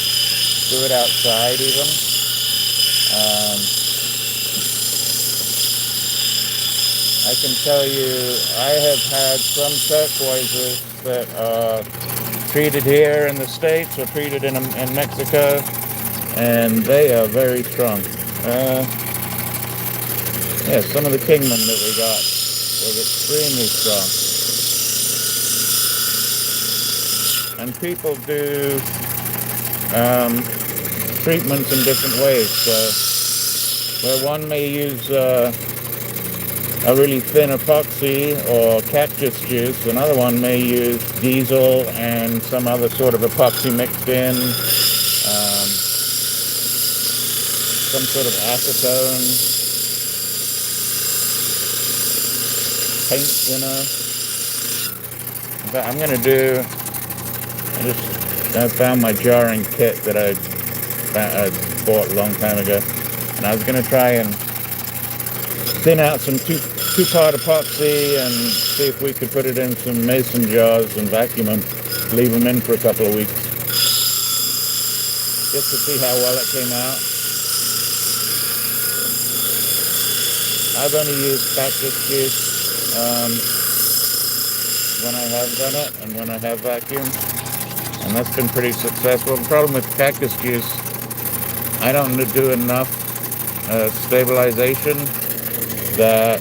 Speaker 1: Do it outside even. I can tell you, I have had some turquoises that are treated here in the States or treated in Mexico, and they are very strong. Yeah, some of the Kingman that we got was extremely strong. And people do treatments in different ways. So where one may use a really thin epoxy or cactus juice, another one may use diesel and some other sort of epoxy mixed in, some sort of acetone. paint, you know. But I'm gonna do. I found my jarring kit that I bought a long time ago, and I was gonna try and thin out some two-part epoxy and see if we could put it in some mason jars and vacuum them, leave them in for a couple of weeks, just to see how well it came out. I've only used cactus juice when I have done it and when I have vacuumed, and that's been pretty successful. The problem with cactus juice, I don't do enough stabilization that,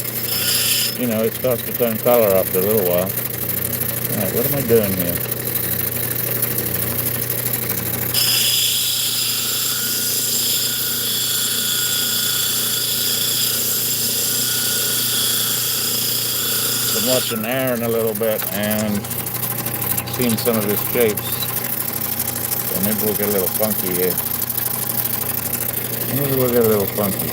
Speaker 1: you know, it starts to turn color after a little while. Alright, what am I doing here? Been watching Aaron a little bit and seen some of his shapes. So maybe we'll get a little funky here. Maybe we'll get a little funky.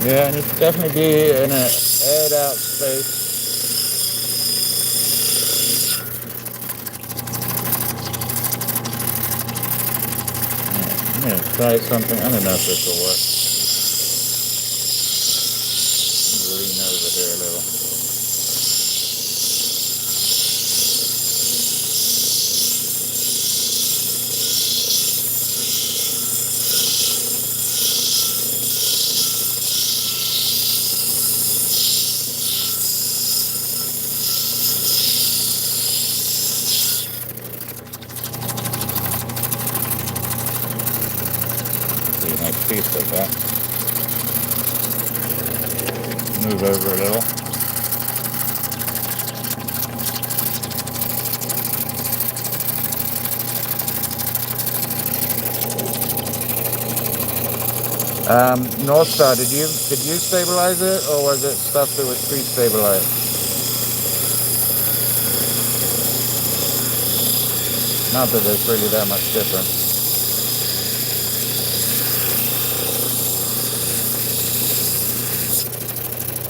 Speaker 1: Yeah, and you should definitely be in an aired out space. I'm gonna try something. I don't know if this will work. Lean over here a little. Nice piece of that. Move over a little. North Star, did you stabilize it, or was it stuff that was pre-stabilized? Not that there's really that much difference.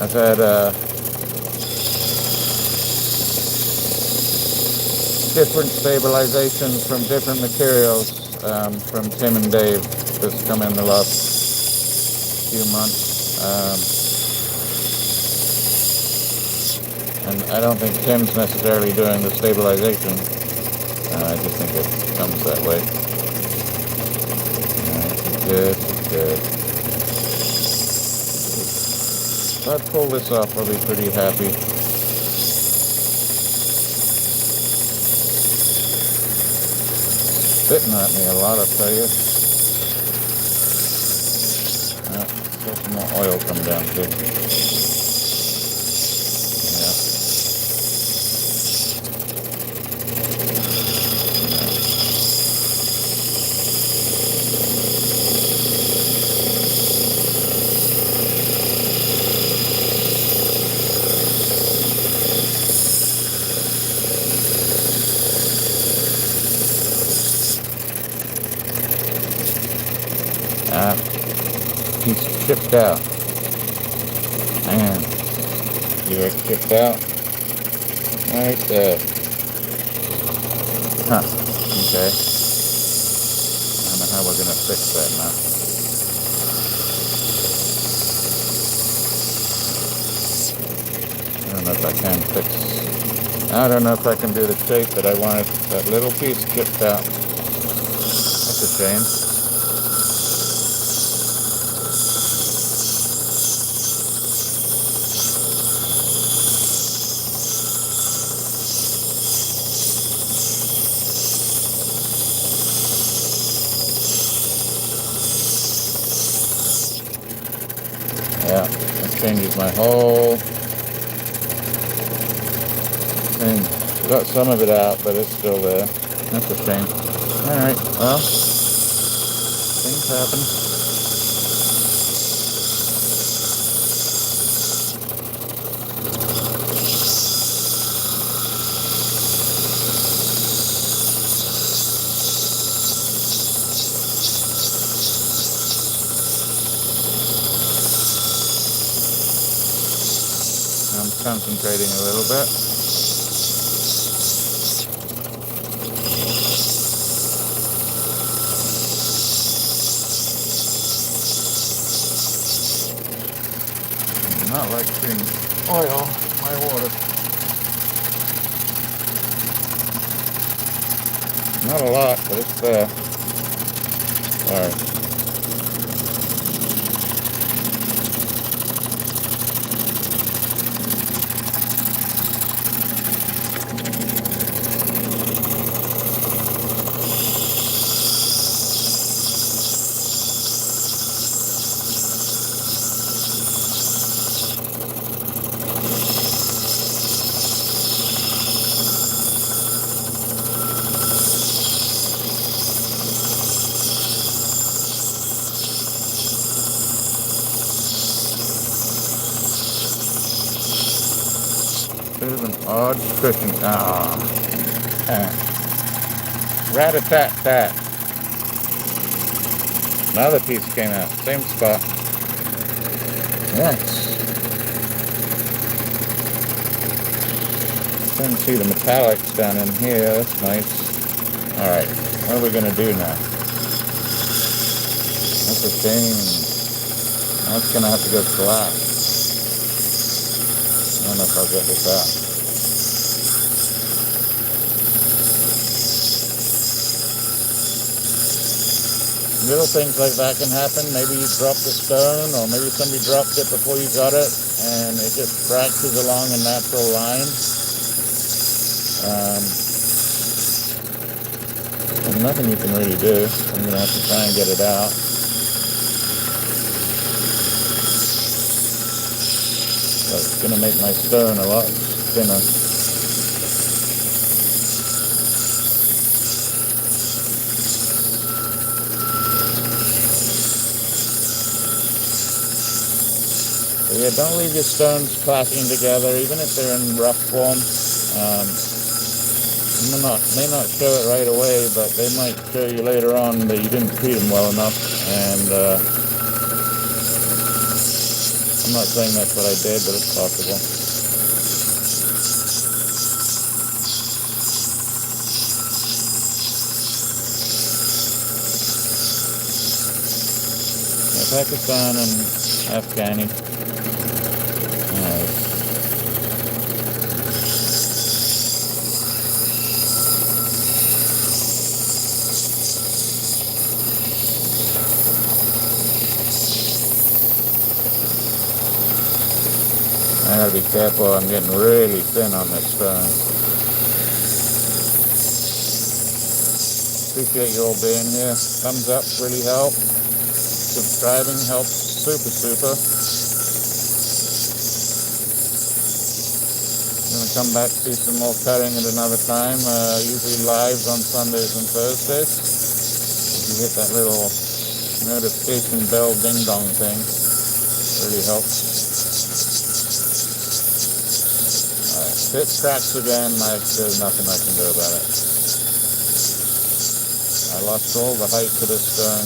Speaker 1: I've had different stabilizations from different materials from Tim and Dave that's come in the last few months. And I don't think Tim's necessarily doing the stabilization. I just think it comes that way. Alright, good, good. If I pull this off, I'll be pretty happy. Spitting at me a lot, I'll tell you. Let some more oil come down too. Yeah. Piece chipped out. Man, you are chipped out right there. Huh. Okay. I don't know how we're gonna fix that now. I don't know if I can fix. I don't know if I can do the shape that I wanted. That little piece chipped out. That's a shame. Yeah, that changes my whole thing. Got some of it out, but it's still there. That's a shame. Alright, well, things happen. concentrating a little bit. I do not like putting oil in my water. Not a lot, but it's there. Alright. Bit of an odd cushion. Rat-a-tat-tat. Another piece came out. Same spot. Yes. You can see the metallics down in here. That's nice. Alright. What are we going to do now? That's a shame. That's going to have to go flat. I don't know if I'll get this out. Little things like that can happen. Maybe you dropped a stone, or maybe somebody dropped it before you got it, and it just fractures along a natural line. There's nothing you can really do. I'm going to have to try and get it out. But it's going to make my stone a lot thinner. So yeah, don't leave your stones clashing together, even if they're in rough form. May not show it right away, but they might show you later on that you didn't treat them well enough. And I'm not saying that's what I did, but it's possible. Yeah, Pakistan and Afghani. I gotta be careful, I'm getting really thin on this stone. Appreciate you all being here. Thumbs up really helps. Subscribing helps super. I'm gonna come back to do some more cutting at another time. Usually lives on Sundays and Thursdays. If you hit that little notification bell ding dong thing, really helps. If it cracks again, there's nothing I can do about it. I lost all the height to this stone.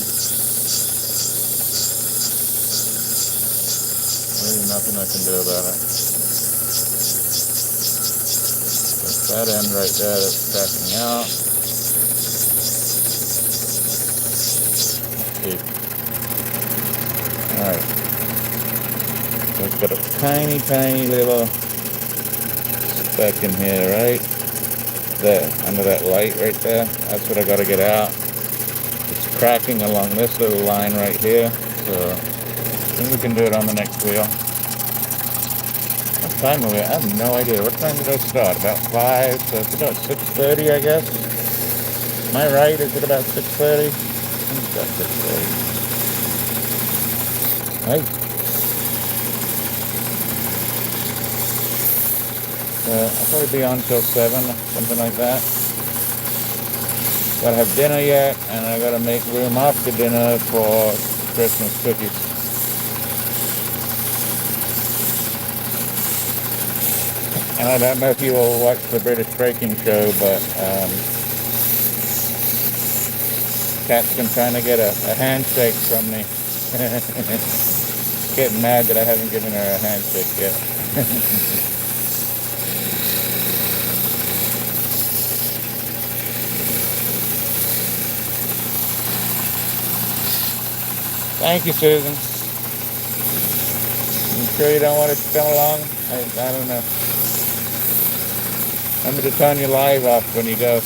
Speaker 1: Really nothing I can do about it. It's that end right there that's cracking out. Alright. So it's got a tiny little speck in here, right there, under that light right there. That's what I got to get out. It's cracking along this little line right here, so I think we can do it on the next wheel. What time are we at? I have no idea. What time did I start? About 5, so it's about 6:30, I guess. Am I right? Is it about 6:30? I think it's about 6:30. Right? I'll probably be on till 7, something like that. Gotta have dinner yet, and I gotta make room after dinner for Christmas cookies. And I don't know if you all watch the British Breaking Show, but Cat's been trying to get a handshake from me. Getting mad that I haven't given her a handshake yet. Thank you, Susan. You sure you don't want it to come along? I don't know. Remember to turn your live off when you go.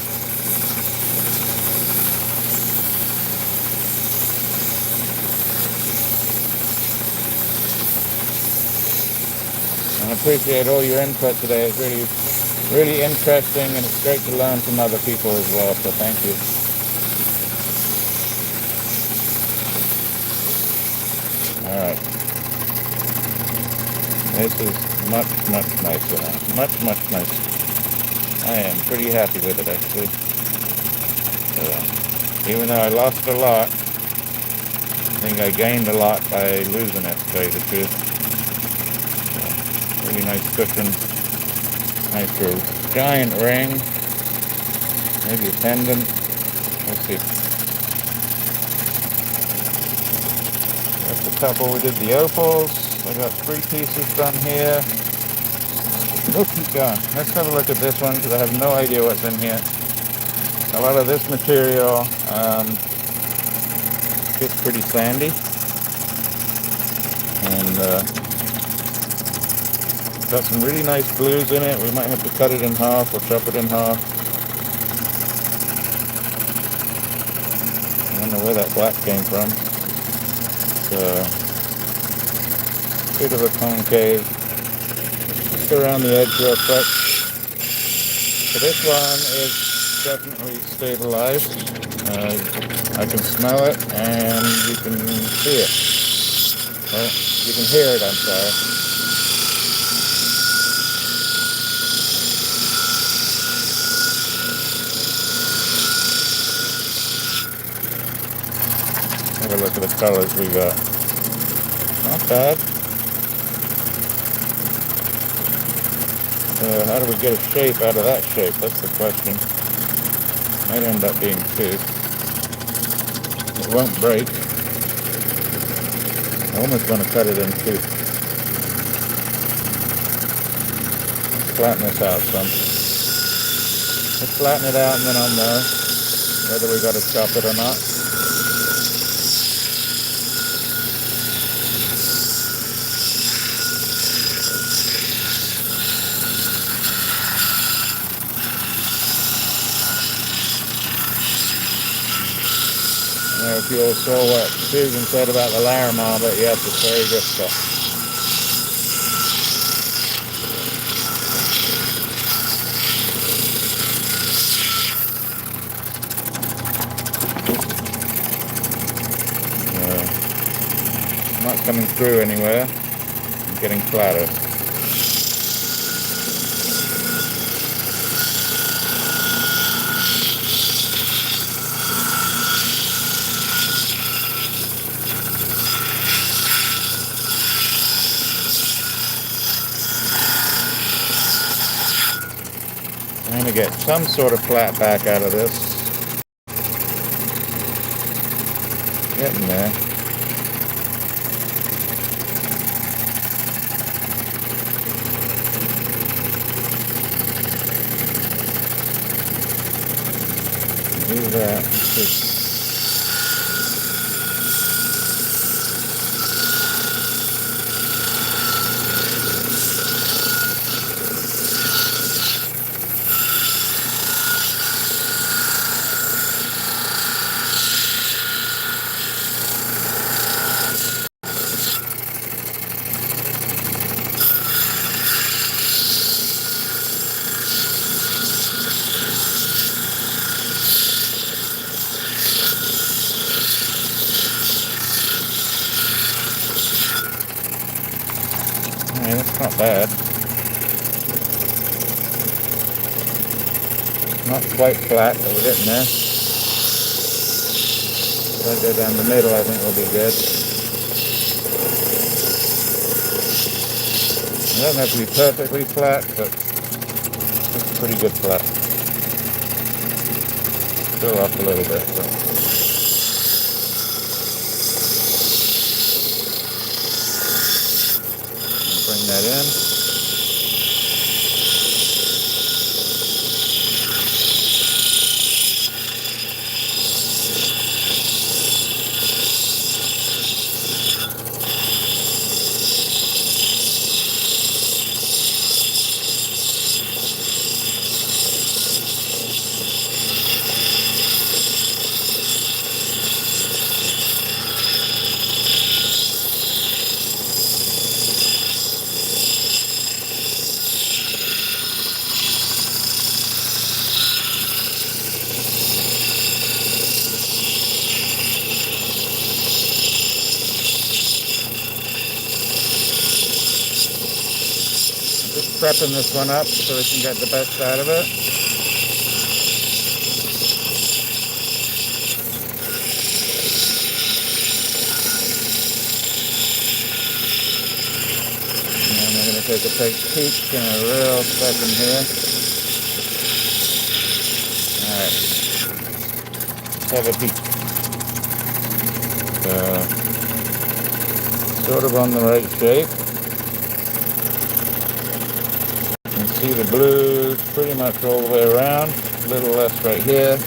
Speaker 1: I appreciate all your input today. It's really interesting, and it's great to learn from other people as well, so thank you. Alright. This is much nicer now. Much nicer. I am pretty happy with it, actually. Even though I lost a lot, I think I gained a lot by losing it, to tell you the truth. Really nice cushion. Nice little giant ring. Maybe a pendant. We'll see. That's a couple. We did the opals. I got 3 pieces done here. We'll keep going. Let's have a look at this one because I have no idea what's in here. A lot of this material gets pretty sandy. And got some really nice blues in it. We might have to cut it in half or chop it in half. I don't know where that black came from. It's a bit of a concave. Just around the edge real quick. So this one is definitely stabilized. I can smell it and you can see it. Well, you can hear it, I'm sorry. Have a look at the colors we got. Not bad. How do we get a shape out of that shape? That's the question. Might end up being 2. It won't break. I almost want to cut it in 2. Flatten this out some. Let's flatten it out and then I'll know whether we got to chop it or not. If you all saw what Susan said about the Larimar, but yes, it's very difficult. Not coming through anywhere. I'm getting flatter. Trying to get some sort of flat back out of this. Getting there. Do that. That's not bad. Not quite flat, but we're getting there. If I go down the middle, I think we'll be good. It doesn't have to be perfectly flat, but it's pretty good flat. Still off a little bit, but bring that in. prepping this one up so we can get the best out of it. And we're going to take a peek in a real second here. Alright, let's have a peek. Sort of on the right shape. You can see the blues pretty much all the way around. A little less right here.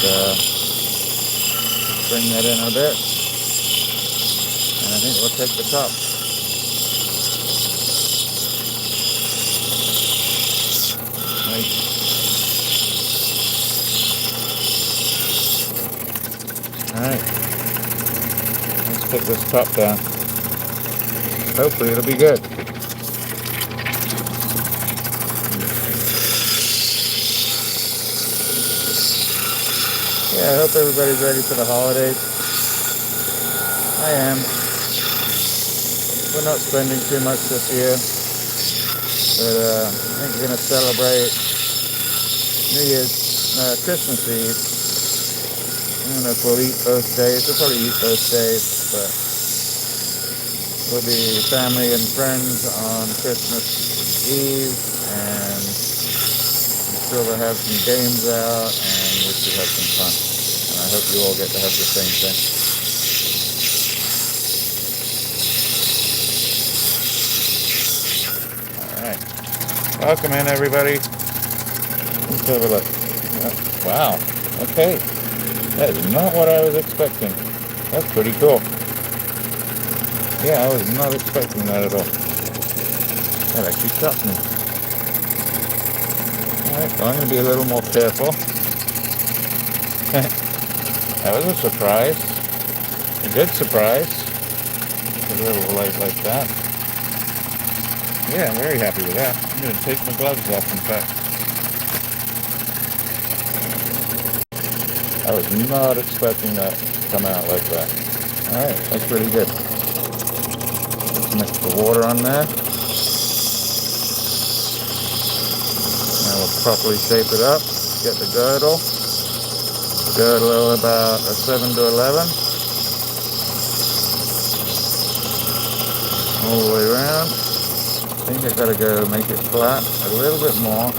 Speaker 1: Let's bring that in a bit. And I think we'll take the top. Alright. Let's put this top down. Hopefully it'll be good. Yeah, I hope everybody's ready for the holidays. I am. We're not spending too much this year. But I think we're going to celebrate Christmas Eve. I don't know if we'll eat both days. We'll probably eat both days, but we'll be family and friends on Christmas Eve, and I'm sure we'll have some games out, and we should have some fun. And I hope you all get to have the same thing. Alright. Welcome in, everybody. Let's have a look. Wow. Okay. That is not what I was expecting. That's pretty cool. Yeah, I was not expecting that at all. That actually shocked me. Alright, so I'm going to be a little more careful. That was a surprise. A good surprise. A little light like that. Yeah, I'm very happy with that. I'm going to take my gloves off, in fact. I was not expecting that to come out like that. Alright, that's pretty good. Let's mix the water on there. Now we'll properly shape it up. Get the girdle. Girdle about a 7 to 11. All the way around. I think I've got to go make it flat a little bit more.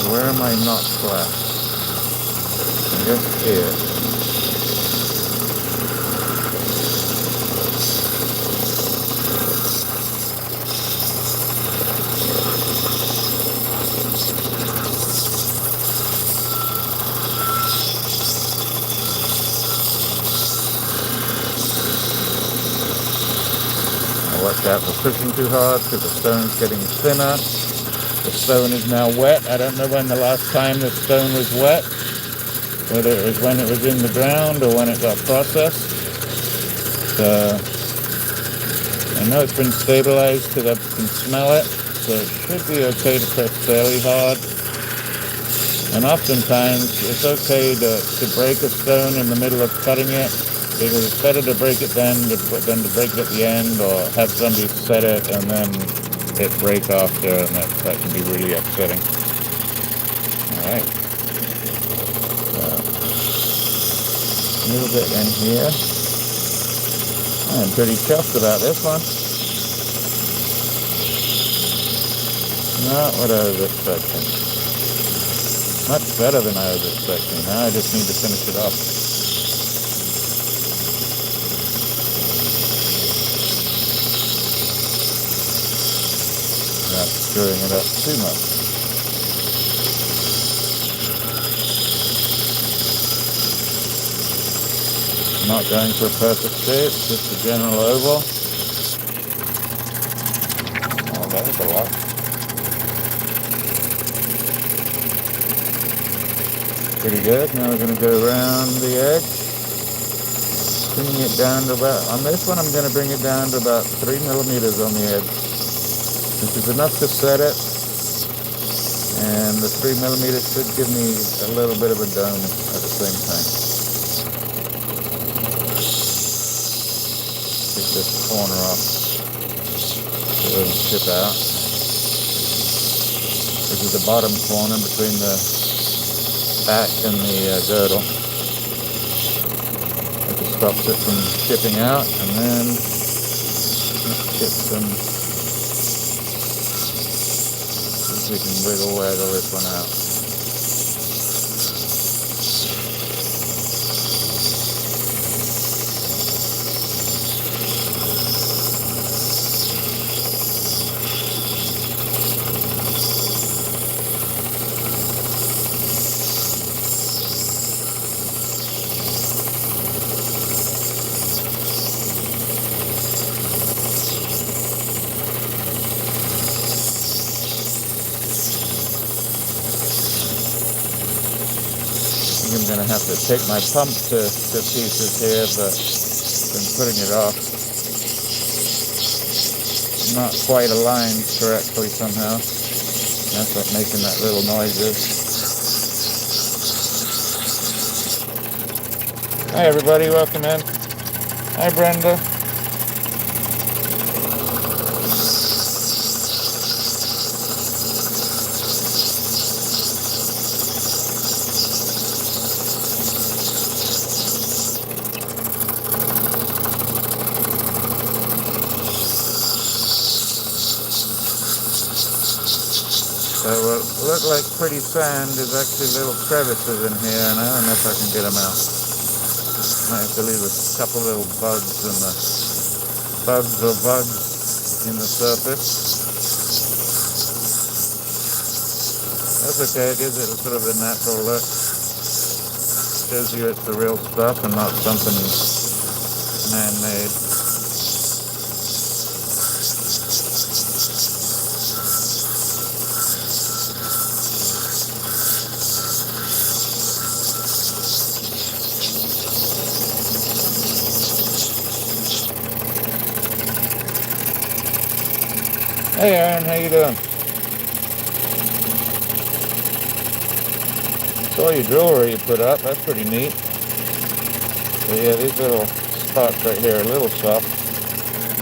Speaker 1: Where am I not flat? Just here. Now watch out for pushing too hard because the stone's getting thinner. The stone is now wet. I don't know when the last time the stone was wet. Whether it was when it was in the ground or when it got processed. I know it's been stabilized because I can smell it, so it should be okay to press fairly hard. And oftentimes it's okay to break a stone in the middle of cutting it, because it's better to break it than to break it at the end, or have somebody set it and then it break after, and that can be really upsetting. Alright. A little bit in here. I'm pretty chuffed about this one. Not what I was expecting. Much better than I was expecting. Now I just need to finish it off. Not screwing it up too much. Not going for a perfect shape, just a general oval. Oh, that was a lot. Pretty good. Now we're going to go around the edge, bringing it down to about, on this one I'm going to bring it down to about 3 millimeters on the edge, which is enough to set it, and the 3 millimeters should give me a little bit of a dome at the same time. Take this corner off so it doesn't chip out. This is the bottom corner between the back and the girdle. It just stops it from chipping out, and then let's get some. See if we can wiggle this one out. I'm going to have to take my pump to pieces here, but I've been putting it off. Not quite aligned correctly somehow. That's what making that little noise is. Hi everybody, welcome in. Hi Brenda. So what look like pretty sand is actually little crevices in here, and I don't know if I can get them out. Might have to leave a couple little bugs in the bugs in the surface. That's okay, it gives it a sort of a natural look. Shows you it's the real stuff and not something man-made. Hey Aaron, how you doing? Saw your jewelry you put up, that's pretty neat. So yeah, these little spots right here are a little soft.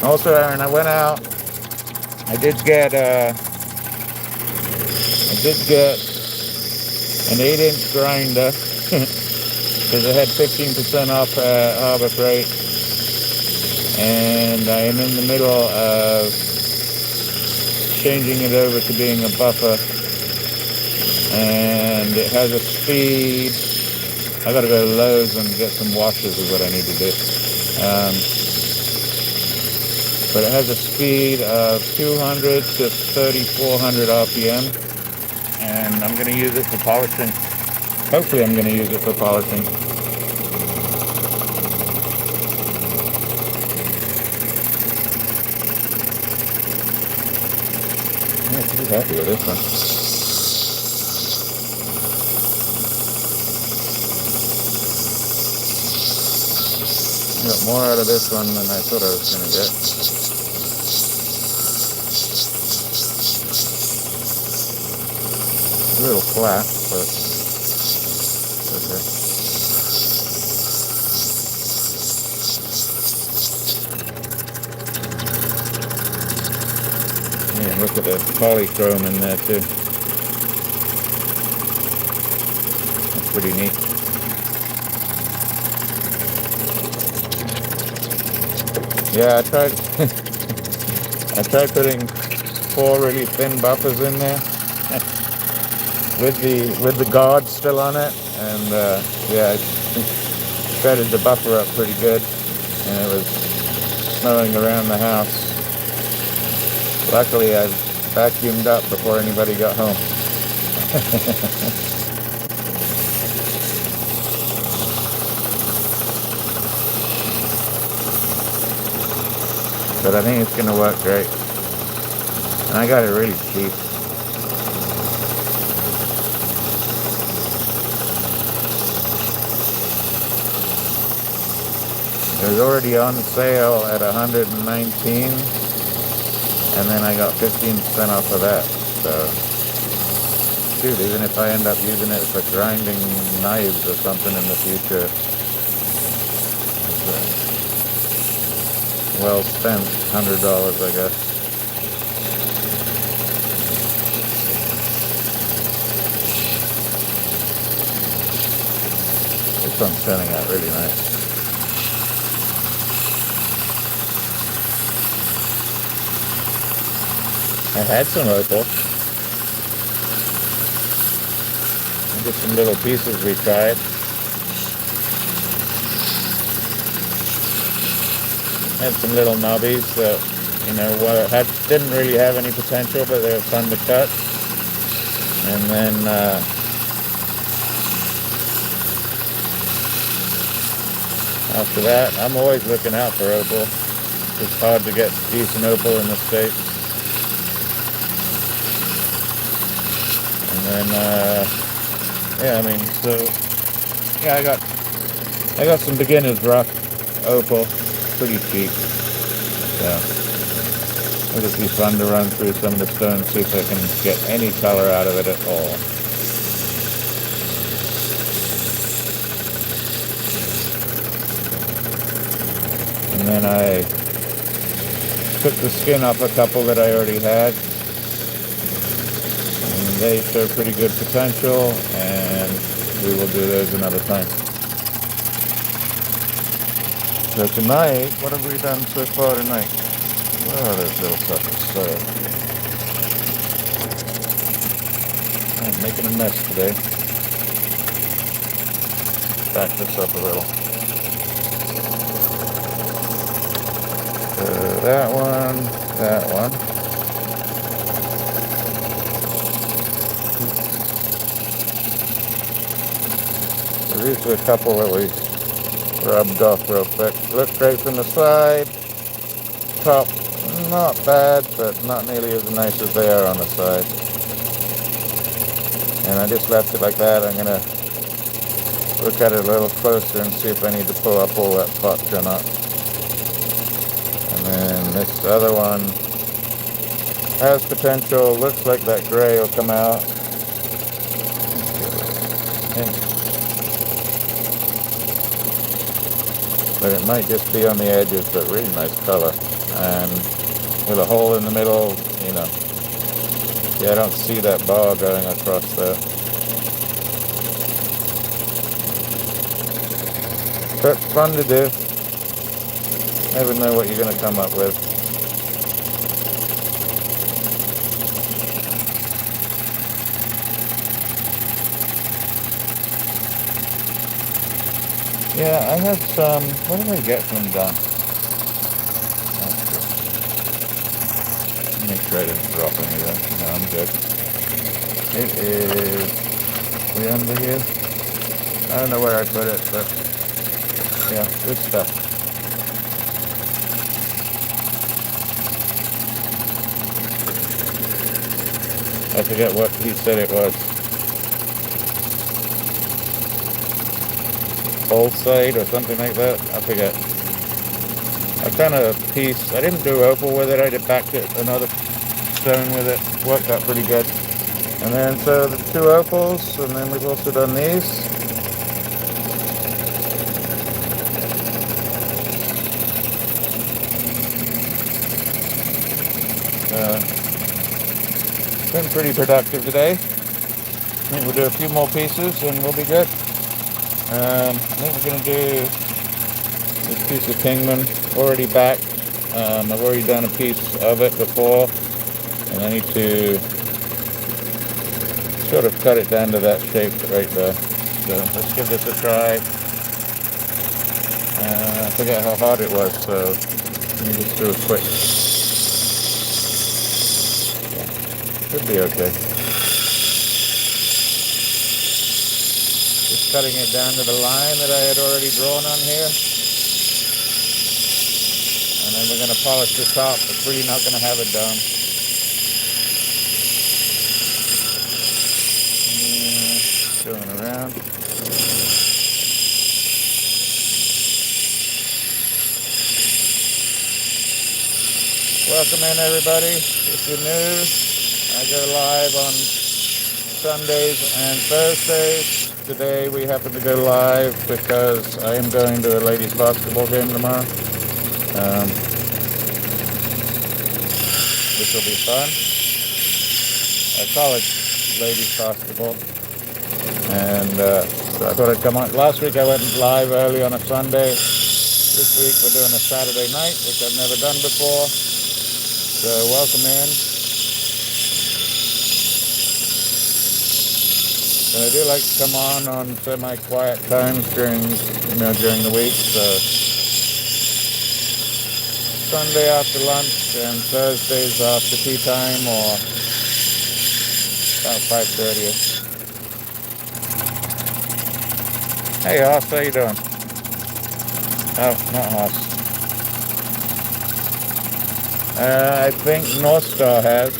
Speaker 1: Also Aaron, I went out, I did get an 8-inch grinder because I had 15% off Harbor Freight, and I am in the middle of changing it over to being a buffer, and it has a speed. I gotta go to Lowe's and get some washers is what I need to do, but it has a speed of 200 to 3400 RPM, and I'm gonna use it for polishing. Hopefully I'm gonna use it for polishing. I'm pretty happy with this one. I got more out of this one than I thought I was going to get. A little flat, but okay. Yeah, look at the polychrome in there too. That's pretty neat. Yeah, I tried putting 4 really thin buffers in there with the guard still on it, and yeah, I shredded the buffer up pretty good, and it was snowing around the house. Luckily, I vacuumed up before anybody got home. But I think it's going to work great. And I got it really cheap. It was already on sale at $119, and then I got 15% off of that. So, shoot, even if I end up using it for grinding knives or something in the future, well spent $100, I guess. This one's turning out really nice. I had some opal. Just some little pieces we tried. Had some little knobbies that, you know, didn't really have any potential, but they were fun to cut. And then after that, I'm always looking out for opal. It's hard to get decent opal in the States. And then yeah, I mean, so yeah, I got some beginner's rock opal, pretty cheap. So it'll just be fun to run through some of the stones, see if I can get any color out of it at all. And then I took the skin off a couple that I already had. They show pretty good potential, and we will do those another time. So tonight, what have we done so far tonight? Where are those little suckers? So, I'm making a mess today. Back this up a little. So that one, that one. These are a couple that we rubbed off real quick. Look great from the side. Top, not bad, but not nearly as nice as they are on the side. And I just left it like that. I'm going to look at it a little closer and see if I need to pull up all that potch or not. And then this other one has potential. Looks like that gray will come out. But it might just be on the edges, but really nice color. And with a hole in the middle, you know. Yeah, I don't see that bar going across there. But fun to do. Never know what you're going to come up with. Yeah, I have some. What did I get from done? Make sure I didn't drop any of that. No, I'm good. It is way under here. I don't know where I put it, but yeah, good stuff. I forget what he said it was. Pulsate or something like that. I forget. I've done a piece. I didn't do opal with it. I did back to another stone with it. Worked out pretty good. And then so the two opals, and then we've also done these. Been pretty productive today. I think we'll do a few more pieces and we'll be good. I think we're going to do this piece of Kingman, already back. I've already done a piece of it before, and I need to sort of cut it down to that shape right there. So let's give this a try. I forget how hard it was, so let me just do a quick. Yeah, should be okay. Cutting it down to the line that I had already drawn on here. And then we're going to polish the top. It's really not going to have a dome. Going around. Welcome in, everybody. If you're new, I go live on Sundays and Thursdays. Today we happen to go live because I am going to a ladies basketball game tomorrow. This will be fun. College ladies basketball. And so I thought I'd come on. Last week I went live early on a Sunday. This week we're doing a Saturday night, which I've never done before. So welcome in. And I do like to come on semi-quiet times during the week. So Sunday after lunch and Thursdays after tea time, or about 5:30ish. Hey Hoss, how you doing? Oh, not Hoss. I think North Star has.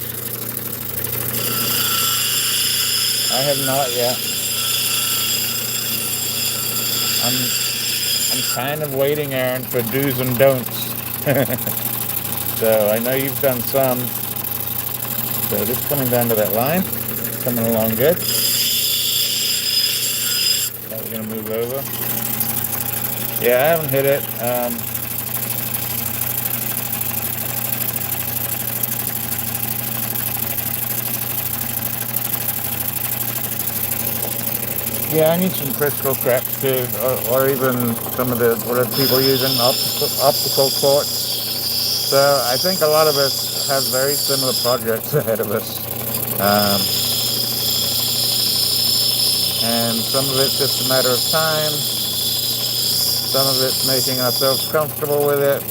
Speaker 1: I have not yet. I'm kind of waiting, Aaron, for do's and don'ts. So I know you've done some. So just coming down to that line, coming along good. Now we're gonna move over. Yeah, I haven't hit it. Yeah, I need some crystal cracks too, or even some of what are people using, optical quartz. So I think a lot of us have very similar projects ahead of us. And some of it's just a matter of time. Some of it's making ourselves comfortable with it.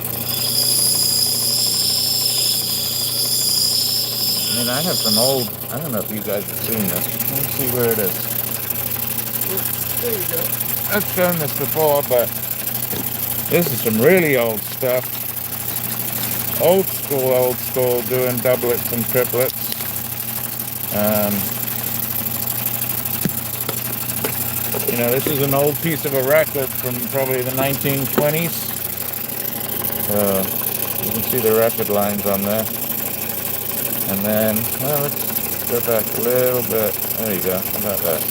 Speaker 1: I mean, I have some old, I don't know if you guys have seen this. Let me see where it is. There you go. I've shown this before, but this is some really old stuff. Old school, doing doublets and triplets. This is an old piece of a record from probably the 1920s. You can see the record lines on there. And then, well, let's go back a little bit. There you go. How about that?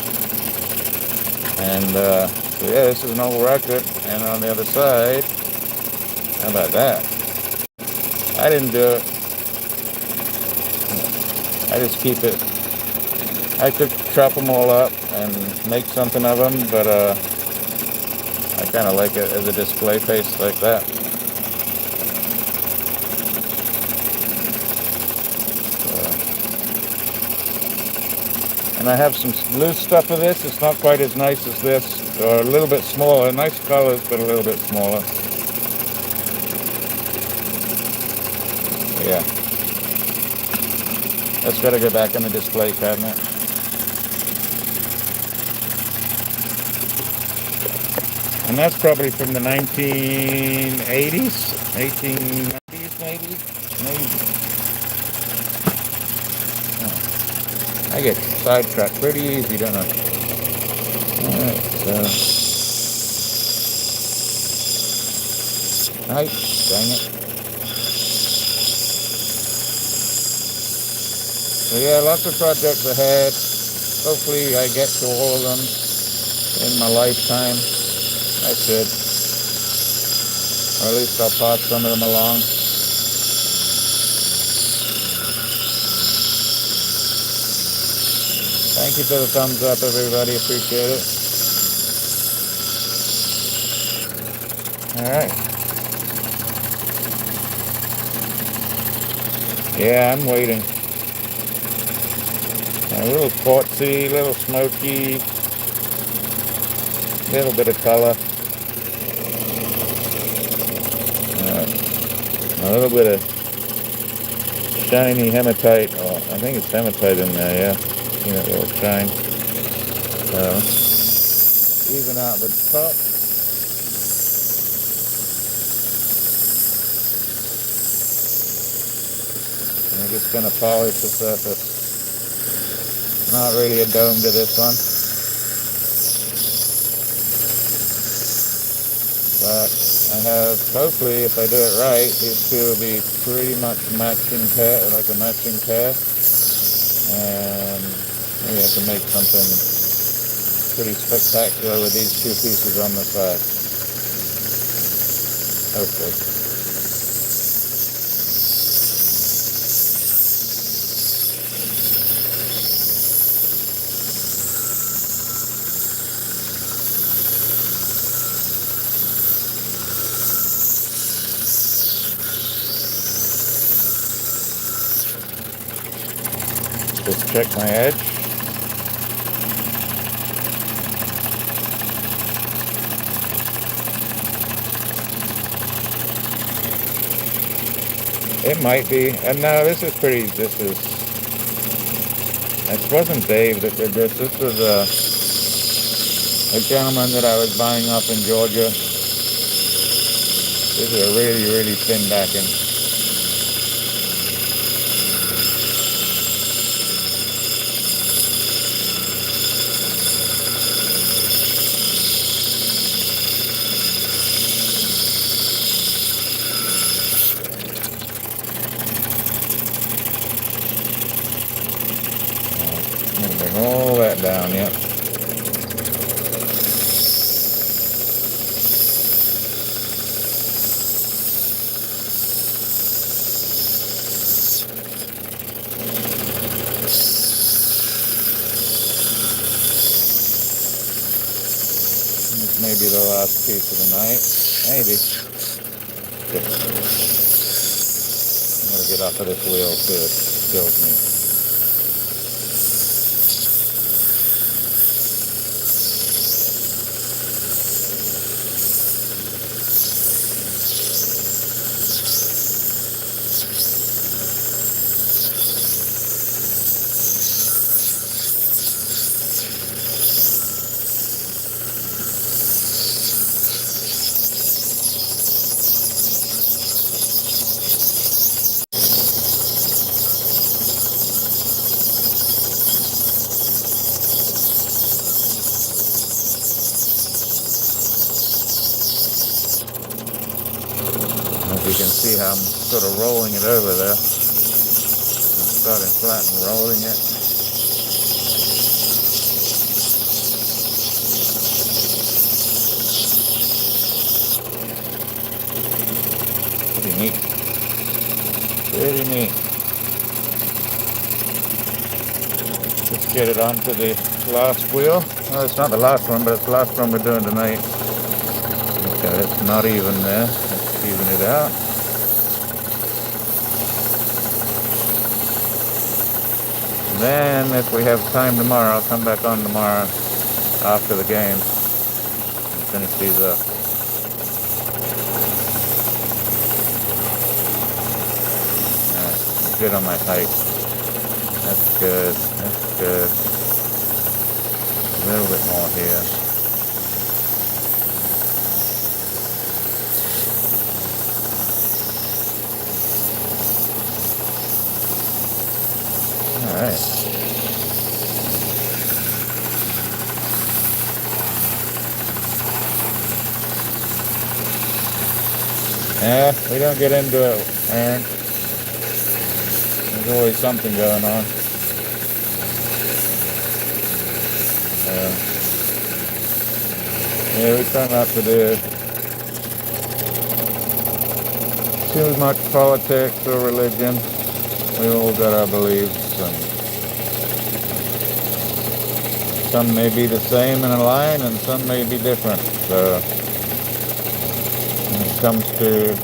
Speaker 1: And so yeah, this is an old record. And on the other side, how about that? I didn't do it. I just keep it. I could chop them all up and make something of them, but I kind of like it as a display piece like that. And I have some loose stuff of this. It's not quite as nice as this, or a little bit smaller. Nice colors, but a little bit smaller. Yeah. That's got to go back in the display cabinet. And that's probably from the 1980s, 1890s maybe. I get sidetracked pretty easy, don't I? Alright, so. Ay, dang it. So yeah, lots of projects ahead. Hopefully I get to all of them in my lifetime. I should. Or at least I'll pass some of them along. Thank you for the thumbs up, everybody. Appreciate it. Alright. Yeah, I'm waiting. A little quartzy, a little smoky, a little bit of color. A little bit of shiny hematite. Oh, I think it's hematite in there, yeah. See that little shine. So, even out the top. And we're just going to polish the surface. Not really a dome to this one. But I have, hopefully, if I do it right, these two will be pretty much matching pair, like a matching pair. And maybe I can make something pretty spectacular with these two pieces on the side. Hopefully. check my edge. It might be. And no, this wasn't Dave that did this. This was a gentleman that I was buying up in Georgia. This is a really, really thin backing. I'm going to bring all that down, yep. This may be the last piece of the night. Maybe. I'm going to get off of this wheel too. It kills me. You can see how I'm sort of rolling it over there. I'm starting flat and rolling it. Pretty neat. Pretty neat. Let's get it onto the last wheel. Well, it's not the last one, but it's the last one we're doing tonight. Okay, it's not even there. Even it out. And then if we have time tomorrow, I'll come back on tomorrow after the game and finish these up. Alright, good on my height. That's good. That's good. A little bit more here. Alright. Yeah, we don't get into it, Aaron. There's always something going on. Yeah, we try not to do too much politics or religion. We all got our beliefs, and some may be the same in a line and some may be different. So when it comes to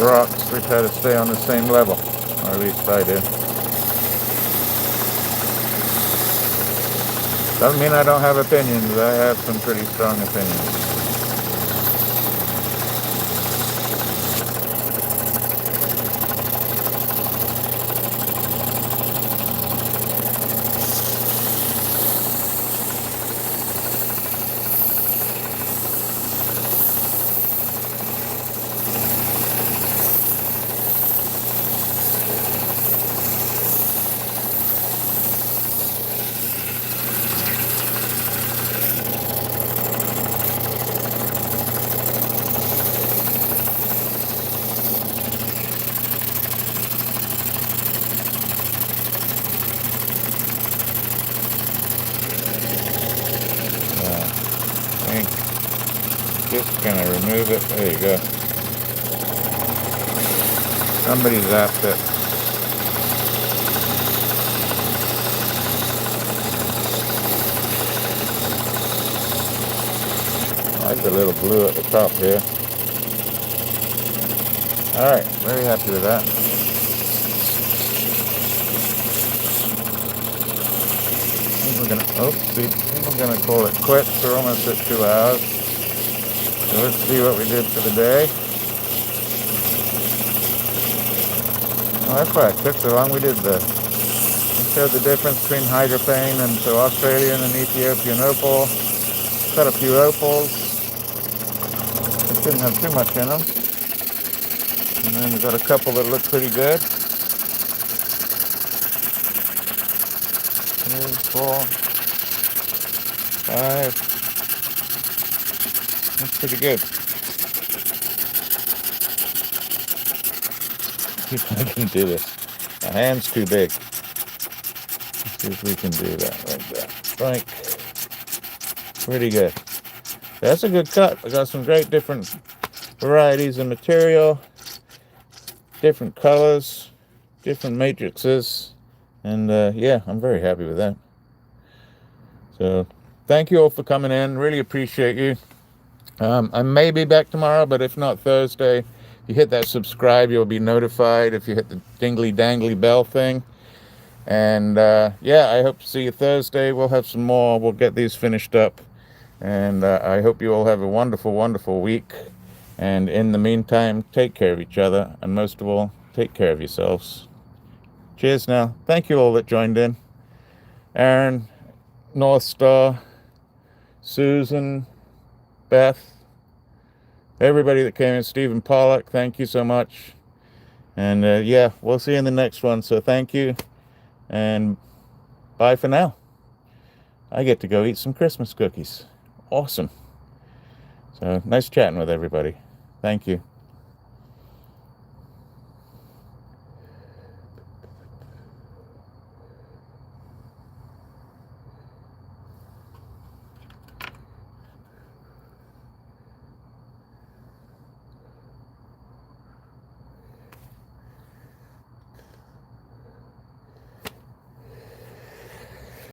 Speaker 1: rocks, we try to stay on the same level, or at least I do. Doesn't mean I don't have opinions. I have some pretty strong opinions. Just gonna remove it. There you go. Somebody zapped it. I like the little blue at the top here. Alright, very happy with that. we're gonna call it quits. We're almost at 2 hours. So let's see what we did for the day. Oh, that's why it took so long. We showed the difference between Hydrophane and so Australian and Ethiopian Opal. Got a few Opals. It didn't have too much in them. And then we got a couple that look pretty good. 3, 4, 5. That's pretty good. See if I can do this. My hand's too big. Let's see if we can do that like that. Right. Pretty good. That's a good cut. I got some great different varieties of material, different colors, different matrices, and yeah, I'm very happy with that. So thank you all for coming in. Really appreciate you. I may be back tomorrow, but if not Thursday, if you hit that subscribe, you'll be notified. If you hit the dingly dangly bell thing. And yeah, I hope to see you Thursday. We'll have some more. We'll get these finished up. And I hope you all have a wonderful, wonderful week. And in the meantime, take care of each other. And most of all, take care of yourselves. Cheers now. Thank you all that joined in. Aaron, North Star, Susan, Beth, everybody that came in, Stephen Pollock, thank you so much. And yeah, we'll see you in the next one. So thank you. And bye for now. I get to go eat some Christmas cookies. Awesome. So nice chatting with everybody. Thank you.